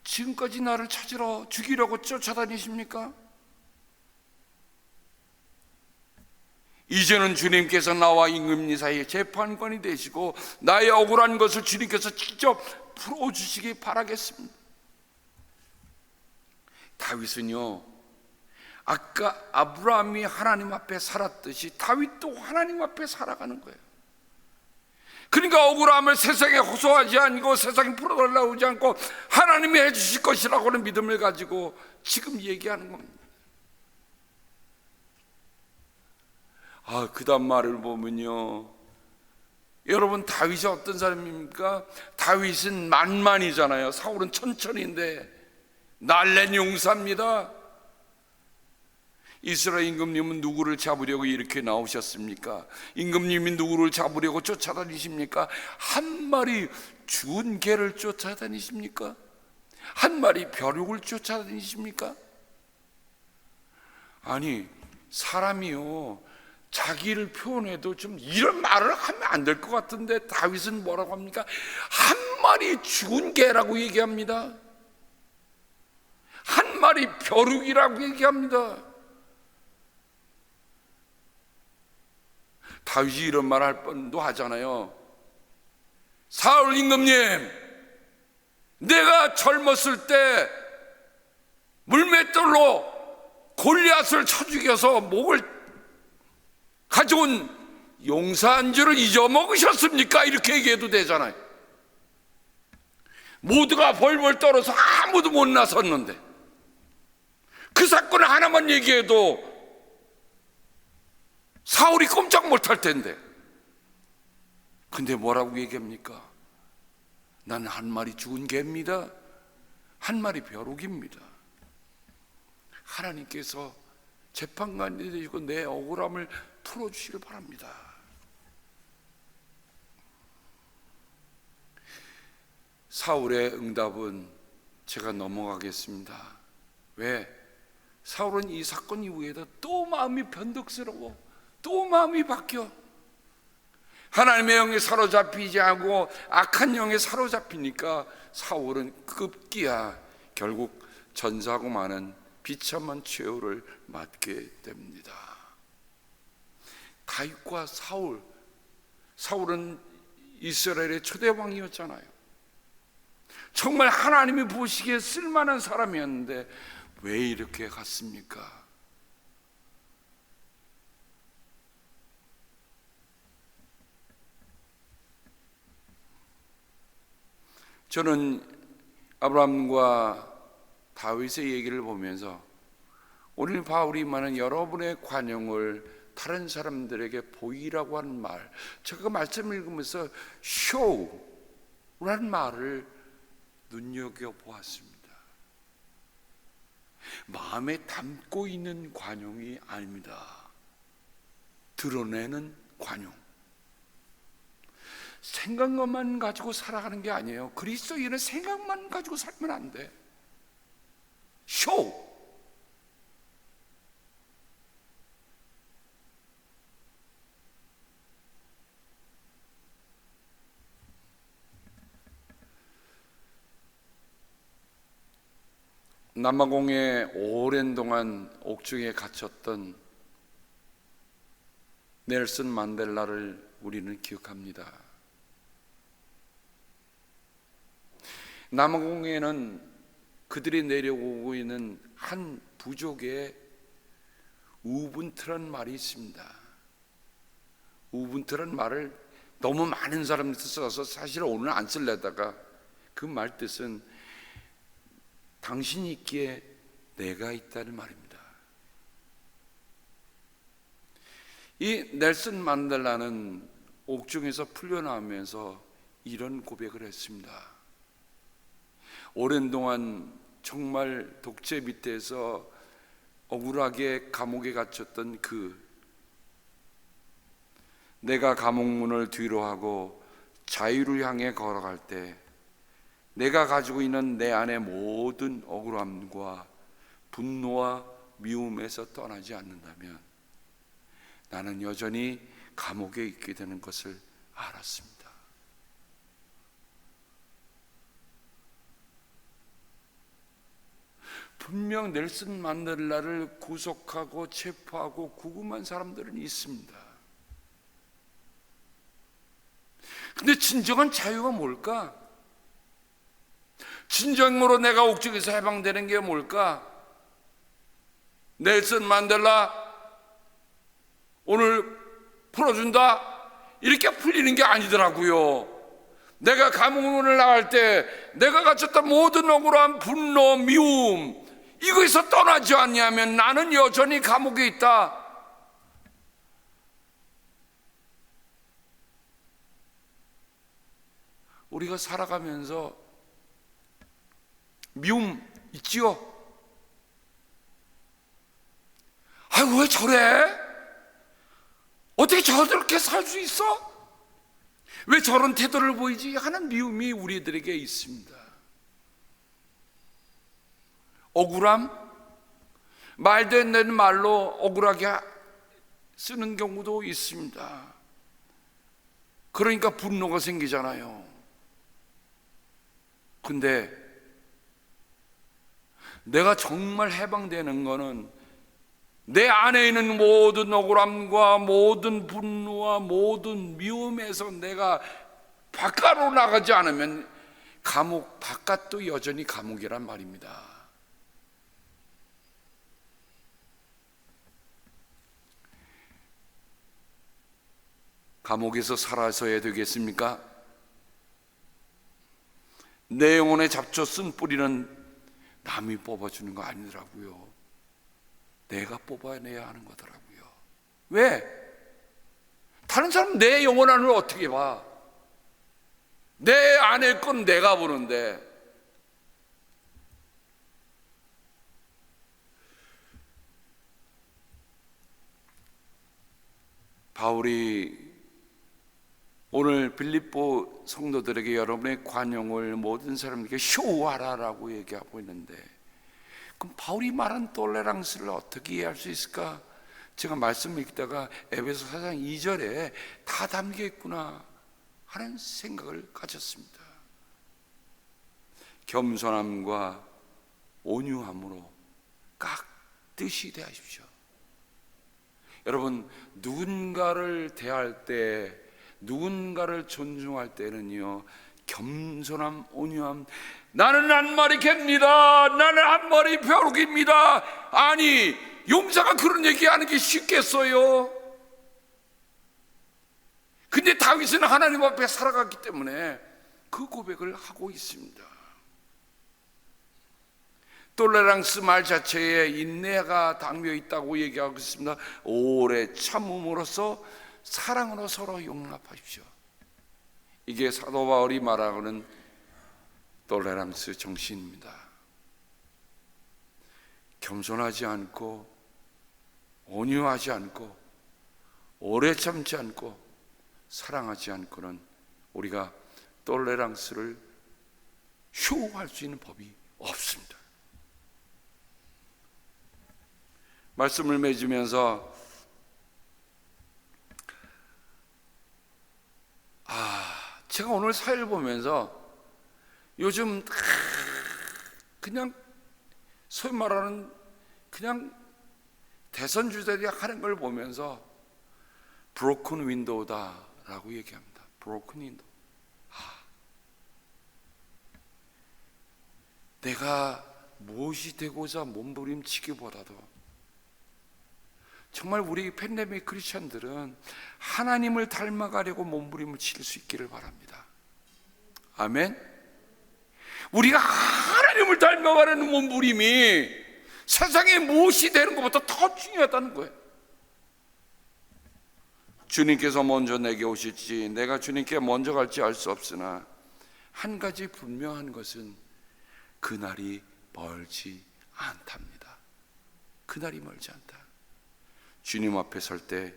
지금까지 나를 찾으러 죽이려고 쫓아다니십니까? 이제는 주님께서 나와 임금님 사이에 재판관이 되시고 나의 억울한 것을 주님께서 직접 풀어주시기 바라겠습니다. 다윗은요, 아까 아브라함이 하나님 앞에 살았듯이 다윗도 하나님 앞에 살아가는 거예요. 그러니까 억울함을 세상에 호소하지 않고 세상에 풀어달라고 하지 않고 하나님이 해주실 것이라고 하는 믿음을 가지고 지금 얘기하는 겁니다. 그다음 말을 보면요, 여러분, 다윗이 어떤 사람입니까? 다윗은 만만이잖아요. 사울은 천천히인데 날랜 용사입니다. 이스라엘 임금님은 누구를 잡으려고 이렇게 나오셨습니까? 임금님이 누구를 잡으려고 쫓아다니십니까? 한 마리 죽은 개를 쫓아다니십니까? 한 마리 벼룩을 쫓아다니십니까? 아니, 사람이요, 자기를 표현해도 좀 이런 말을 하면 안 될 것 같은데 다윗은 뭐라고 합니까? 한 마리 죽은 개라고 얘기합니다. 한 마리 벼룩이라고 얘기합니다. 다윗이 이런 말 할 뻔도 하잖아요. 사울 임금님, 내가 젊었을 때 물맷돌로 골리앗을 쳐 죽여서 목을 가져온 용사한 줄을 잊어먹으셨습니까? 이렇게 얘기해도 되잖아요. 모두가 벌벌 떨어서 아무도 못 나섰는데 그 사건 하나만 얘기해도 사울이 꼼짝 못할 텐데, 근데 뭐라고 얘기합니까? 난 한 마리 죽은 개입니다. 한 마리 벼룩입니다. 하나님께서 재판관이 되시고 내 억울함을 풀어주시길 바랍니다. 사울의 응답은 제가 넘어가겠습니다. 왜? 사울은 이 사건 이후에도 또 마음이 변덕스러워, 또 마음이 바뀌어. 하나님의 영에 사로잡히지 않고 악한 영에 사로잡히니까 사울은 급기야 결국 전사하고 마는 비참한 최후를 맞게 됩니다. 다윗과 사울은 이스라엘의 초대 왕이었잖아요. 정말 하나님이 보시기에 쓸만한 사람이었는데 왜 이렇게 갔습니까? 저는 아브라함과 다윗의 얘기를 보면서 오늘 바울이 말하는 여러분의 관용을 다른 사람들에게 보이라고 하는 말, 제가 말씀을 읽으면서 show라는 말을 눈여겨보았습니다. 마음에 담고 있는 관용이 아닙니다. 드러내는 관용. 생각만 가지고 살아가는 게 아니에요. 그리스도인은 생각만 가지고 살면 안 돼. 쇼. 남아공에 오랜 동안 옥중에 갇혔던 넬슨 만델라를 우리는 기억합니다. 남아공에는 그들이 내려오고 있는 한 부족의 우분투란 말이 있습니다. 우분투란 말을 너무 많은 사람들이 써서 사실 오늘 안 쓰려다가 그 말 뜻은 당신이 있기에 내가 있다는 말입니다. 이 넬슨 만델라는 옥중에서 풀려나오면서 이런 고백을 했습니다. 오랜 동안 정말 독재 밑에서 억울하게 감옥에 갇혔던 내가 감옥문을 뒤로 하고 자유를 향해 걸어갈 때 내가 가지고 있는 내 안의 모든 억울함과 분노와 미움에서 떠나지 않는다면 나는 여전히 감옥에 있게 되는 것을 알았습니다. 분명 넬슨 만델라를 구속하고 체포하고 구금한 사람들은 있습니다. 근데 진정한 자유가 뭘까? 진정으로 내가 옥중에서 해방되는 게 뭘까? 넬슨 만델라 오늘 풀어준다 이렇게 풀리는 게 아니더라고요. 내가 감옥문을 나갈 때 내가 가졌던 모든 억울한 분노, 미움 이거에서 떠나지 않냐면 나는 여전히 감옥에 있다. 우리가 살아가면서 미움 있지요? 아유, 왜 저래? 어떻게 저렇게 살 수 있어? 왜 저런 태도를 보이지? 하는 미움이 우리들에게 있습니다. 억울함? 말도 안 되는 말로 억울하게 쓰는 경우도 있습니다. 그러니까 분노가 생기잖아요. 근데 내가 정말 해방되는 거는 내 안에 있는 모든 억울함과 모든 분노와 모든 미움에서 내가 바깥으로 나가지 않으면 감옥 바깥도 여전히 감옥이란 말입니다. 감옥에서 살아서야 되겠습니까? 내 영혼에 잡초 쓴 뿌리는 남이 뽑아주는 거 아니더라고요. 내가 뽑아내야 하는 거더라고요. 왜? 다른 사람은 내 영혼 안을 어떻게 봐? 내 안에 건 내가 보는데. 바울이 오늘 빌립보 성도들에게 여러분의 관용을 모든 사람에게 쇼하라라고 얘기하고 있는데, 그럼 바울이 말한 톨레랑스를 어떻게 이해할 수 있을까? 제가 말씀을 읽다가 에베소 4장 2절에 다 담겨 있구나 하는 생각을 가졌습니다. 겸손함과 온유함으로 깍듯이 대하십시오. 여러분, 누군가를 대할 때, 누군가를 존중할 때는요, 겸손함, 온유함. 나는 한 마리 갭니다. 나는 한 마리 벼룩입니다. 아니, 용사가 그런 얘기하는 게 쉽겠어요? 근데 다윗은 하나님 앞에 살아갔기 때문에 그 고백을 하고 있습니다. 톨레랑스 말 자체에 인내가 담겨 있다고 얘기하고 있습니다. 오래 참음으로써 사랑으로 서로 용납하십시오. 이게 사도 바울이 말하는 톨레랑스 정신입니다. 겸손하지 않고 온유하지 않고 오래 참지 않고 사랑하지 않고는 우리가 톨레랑스를 쇼할 수 있는 법이 없습니다. 말씀을 맺으면서 제가 오늘 사회를 보면서 요즘 그냥 소위 말하는 그냥 대선 주자들이 하는 걸 보면서 브로큰 윈도우다라고 얘기합니다. 브로큰 윈도우. 내가 무엇이 되고자 몸부림치기보다도 정말 우리 팬데믹 크리스천들은 하나님을 닮아가려고 몸부림을 칠 수 있기를 바랍니다. 아멘. 우리가 하나님을 닮아가려는 몸부림이 세상에 무엇이 되는 것보다 더 중요하다는 거예요. 주님께서 먼저 내게 오실지 내가 주님께 먼저 갈지 알 수 없으나 한 가지 분명한 것은 그날이 멀지 않답니다. 그날이 멀지 않다. 주님 앞에 설 때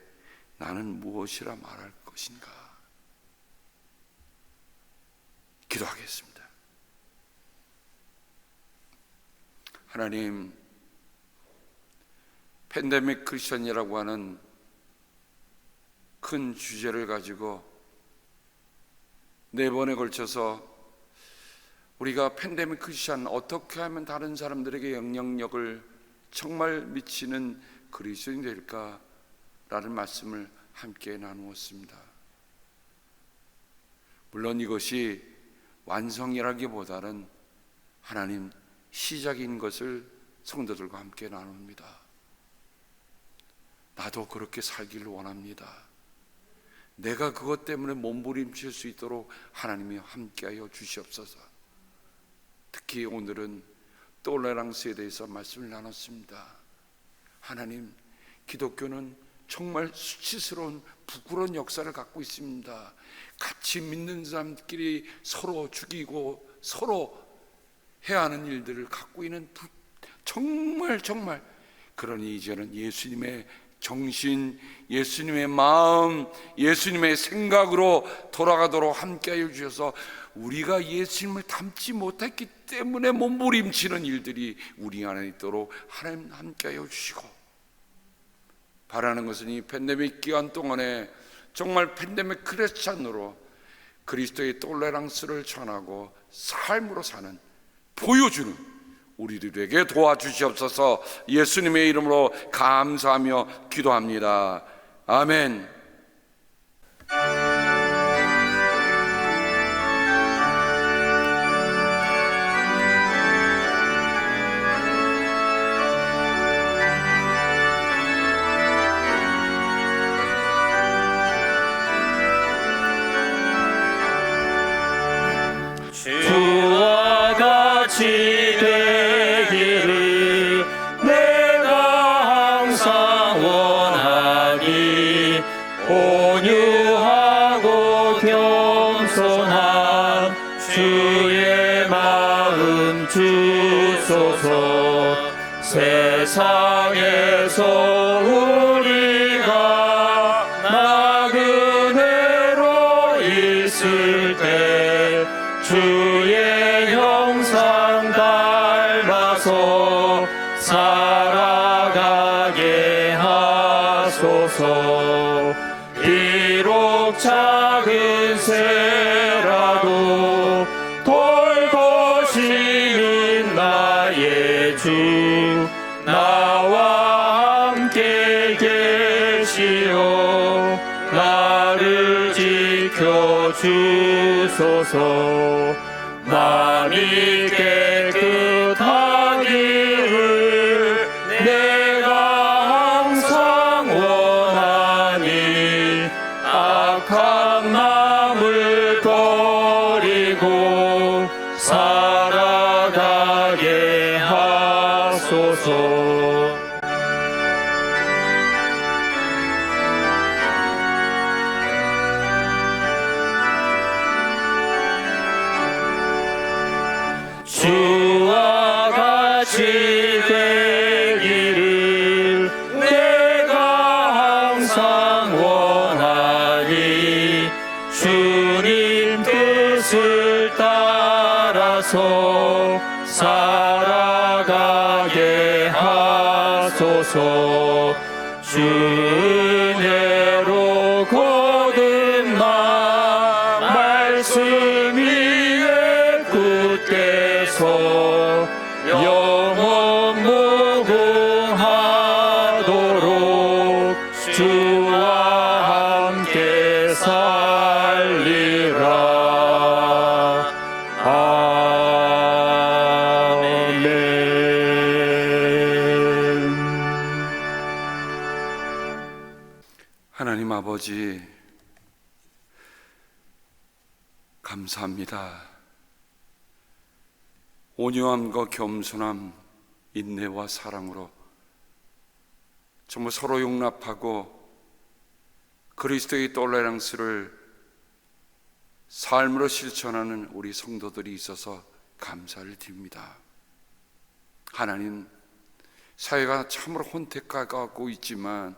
나는 무엇이라 말할 것인가? 기도하겠습니다. 하나님, 팬데믹 크리스천이라고 하는 큰 주제를 가지고 4번에 걸쳐서 우리가 팬데믹 크리스천 어떻게 하면 다른 사람들에게 영향력을 정말 미치는 그리스도인이 될까라는 말씀을 함께 나누었습니다. 물론 이것이 완성이라기보다는 하나님 시작인 것을 성도들과 함께 나눕니다. 나도 그렇게 살기를 원합니다. 내가 그것 때문에 몸부림칠 수 있도록 하나님이 함께하여 주시옵소서. 특히 오늘은 톨레랑스에 대해서 말씀을 나눴습니다. 하나님, 기독교는 정말 수치스러운 부끄러운 역사를 갖고 있습니다. 같이 믿는 사람끼리 서로 죽이고 서로 해야 하는 일들을 갖고 있는 정말 그러니 이제는 예수님의 정신, 예수님의 마음, 예수님의 생각으로 돌아가도록 함께하여 주셔서 우리가 예수님을 닮지 못했기 때문에 몸부림치는 일들이 우리 안에 있도록 하나님 함께하여 주시고, 바라는 것은 이 팬데믹 기간 동안에 정말 팬데믹 크리스찬으로 그리스도의 톨레랑스를 전하고 삶으로 사는, 보여주는 우리들에게 도와주시옵소서. 예수님의 이름으로 감사하며 기도합니다. 아멘. 주 같이 되기를 내가 항상 원하니 온유하고 겸손한 주의 마음 주소서. 세상에서 우리가 나그네로 있을 때 주의 형상 닮아서 살아가게 하소서. 비록 작은 새라도 돌보시는 나의 주 나와 함께 계시오. 나를 지켜주소서. 마음이 깨끗하기를 내가 항상 원하니 악한 마음을 버리고 살아가게 하소서. 주와 같이 되기를 내가 항상 원하니 주님 뜻을 따라서 살아가게 하소서. 주 은혜로 거듭나 말씀 위에 굳게 서 영원 무궁하도록 주와 함께 살리라. 아멘. 하나님 아버지, 감사합니다. 온유함과 겸손함, 인내와 사랑으로 정말 서로 용납하고 그리스도의 톨레랑스를 삶으로 실천하는 우리 성도들이 있어서 감사를 드립니다. 하나님, 사회가 참으로 혼탁하고 있지만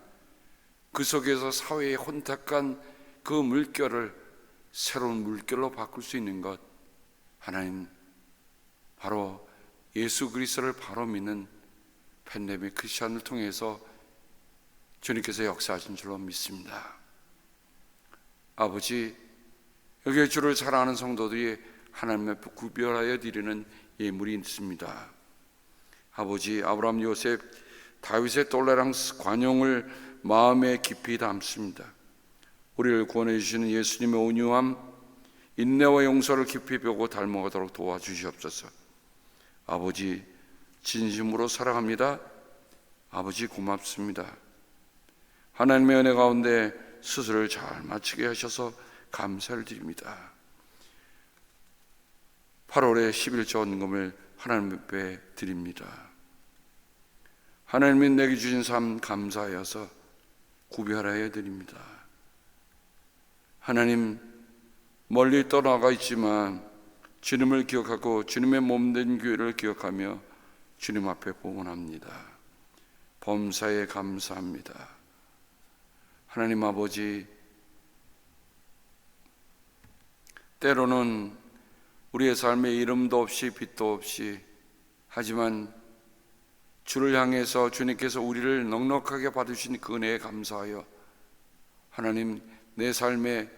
그 속에서 사회의 혼탁한 그 물결을 새로운 물결로 바꿀 수 있는 것, 하나님, 바로 예수 그리스도를 바로 믿는 팬데믹 크리스천을 통해서 주님께서 역사하신 줄로 믿습니다. 아버지, 여기에 주를 잘 아는 성도들이 하나님 앞에 구별하여 드리는 예물이 있습니다. 아버지, 아브라함, 요셉, 다윗의 톨레랑스 관용을 마음에 깊이 담습니다. 우리를 구원해 주시는 예수님의 온유함, 인내와 용서를 깊이 배우고 닮아가도록 도와주시옵소서. 아버지, 진심으로 사랑합니다. 아버지, 고맙습니다. 하나님의 은혜 가운데 수술을 잘 마치게 하셔서 감사를 드립니다. 8월의 11조 헌금을 하나님 앞에 드립니다. 하나님이 내게 주신 삶 감사하여서 구별하여 드립니다. 하나님, 멀리 떠나가 있지만 주님을 기억하고 주님의 몸된 교회를 기억하며 주님 앞에 봉헌합니다. 범사에 감사합니다. 하나님 아버지, 때로는 우리의 삶에 이름도 없이 빛도 없이, 하지만 주를 향해서 주님께서 우리를 넉넉하게 받으신 그 은혜에 감사하여 하나님, 내 삶에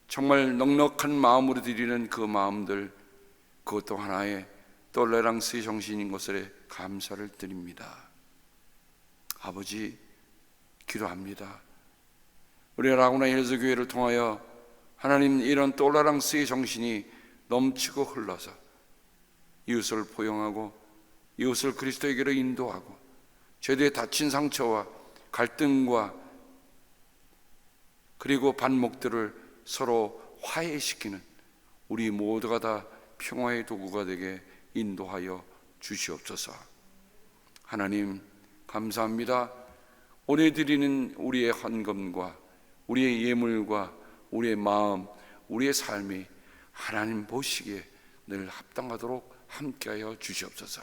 정말 넉넉한 마음으로 드리는 그 마음들, 그것도 하나의 톨레랑스의 정신인 것에 감사를 드립니다. 아버지, 기도합니다. 우리 라구나 힐즈 교회를 통하여 하나님, 이런 톨레랑스의 정신이 넘치고 흘러서 이웃을 포용하고 이웃을 그리스도에게로 인도하고 죄대에 다친 상처와 갈등과 그리고 반목들을 서로 화해시키는 우리 모두가 다 평화의 도구가 되게 인도하여 주시옵소서. 하나님 감사합니다. 오늘 드리는 우리의 헌금과 우리의 예물과 우리의 마음, 우리의 삶이 하나님 보시기에 늘 합당하도록 함께하여 주시옵소서.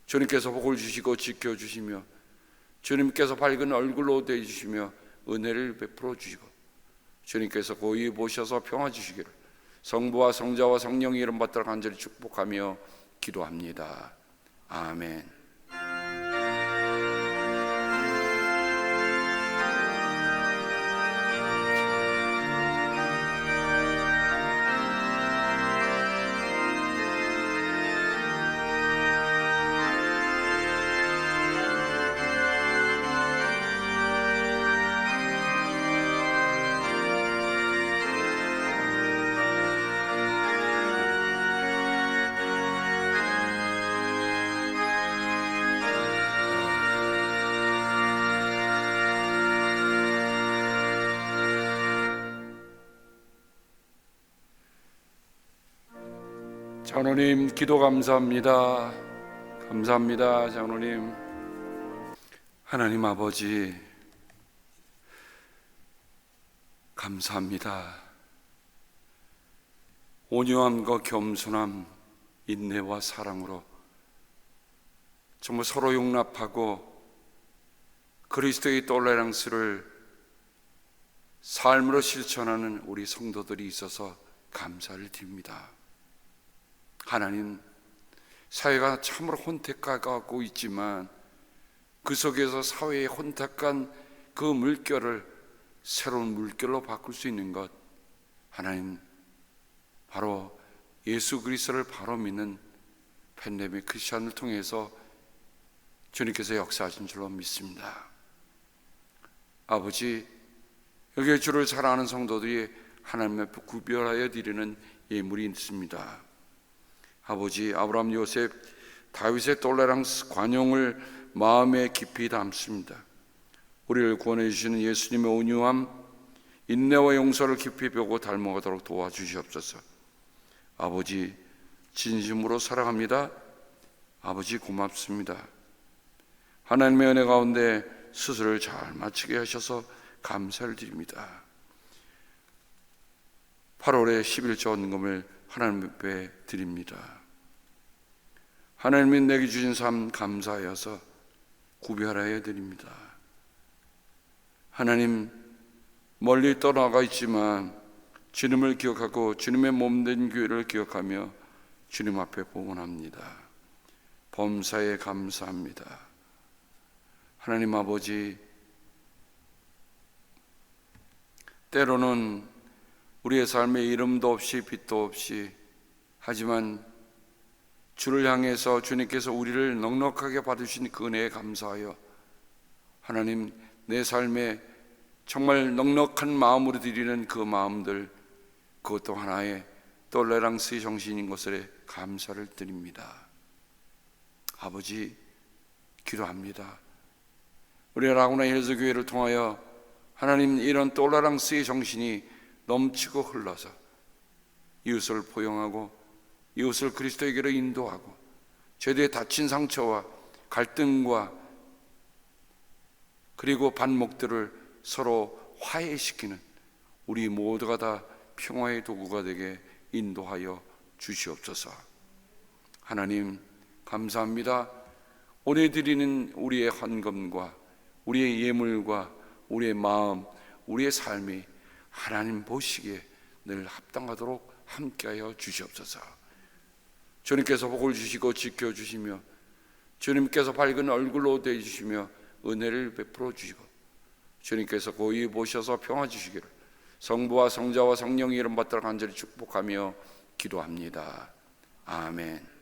주님께서 복을 주시고 지켜주시며 주님께서 밝은 얼굴로 대해주시며 은혜를 베풀어 주시고 주님께서 고이 보셔서 평화 주시기를 성부와 성자와 성령의 이름 받들어 간절히 축복하며 기도합니다. 아멘. 장로님 기도 감사합니다. 감사합니다. 장로님. 하나님 아버지 감사합니다. 온유함과 겸손함, 인내와 사랑으로 정말 서로 용납하고 그리스도의 톨레랑스를 삶으로 실천하는 우리 성도들이 있어서 감사를 드립니다. 하나님, 사회가 참으로 혼탁하고 있지만 그 속에서 사회의 혼탁한 그 물결을 새로운 물결로 바꿀 수 있는 것, 하나님 바로 예수 그리스도를 바로 믿는 팬데믹 크리스천을 통해서 주님께서 역사하신 줄로 믿습니다. 아버지, 여기에 주를 사랑하는 성도들이 하나님 앞에 구별하여 드리는 예물이 있습니다. 아버지, 아브라함, 요셉, 다윗의 톨레랑스 관용을 마음에 깊이 담습니다. 우리를 구원해 주시는 예수님의 온유함, 인내와 용서를 깊이 배우고 닮아가도록 도와주시옵소서. 아버지, 진심으로 사랑합니다. 아버지, 고맙습니다. 하나님의 은혜 가운데 수술을 잘 마치게 하셔서 감사를 드립니다. 8월에 11조 헌금을 하나님 앞에 드립니다. 하나님이 내게 주신 삶 감사하여서 구별하여 드립니다. 하나님, 멀리 떠나가 있지만 주님을 기억하고 주님의 몸된 교회를 기억하며 주님 앞에 봉헌합니다. 범사에 감사합니다. 하나님 아버지, 때로는 우리의 삶에 이름도 없이 빛도 없이, 하지만 주를 향해서 주님께서 우리를 넉넉하게 받으신 그 은혜에 감사하여 하나님, 내 삶에 정말 넉넉한 마음으로 드리는 그 마음들, 그것도 하나의 톨레랑스의 정신인 것에 감사를 드립니다. 아버지, 기도합니다. 우리 라구나 힐즈 교회를 통하여 하나님, 이런 톨레랑스의 정신이 넘치고 흘러서 이웃을 포용하고 이웃을 그리스도에게로 인도하고 죄대의 다친 상처와 갈등과 그리고 반목들을 서로 화해시키는 우리 모두가 다 평화의 도구가 되게 인도하여 주시옵소서. 하나님 감사합니다. 오늘 드리는 우리의 헌금과 우리의 예물과 우리의 마음, 우리의 삶이 하나님 보시기에 늘 합당하도록 함께하여 주시옵소서. 주님께서 복을 주시고 지켜주시며 주님께서 밝은 얼굴로 대해주시며 은혜를 베풀어 주시고 주님께서 고이 보셔서 평화 주시기를 성부와 성자와 성령의 이름 받들어 간절히 축복하며 기도합니다. 아멘.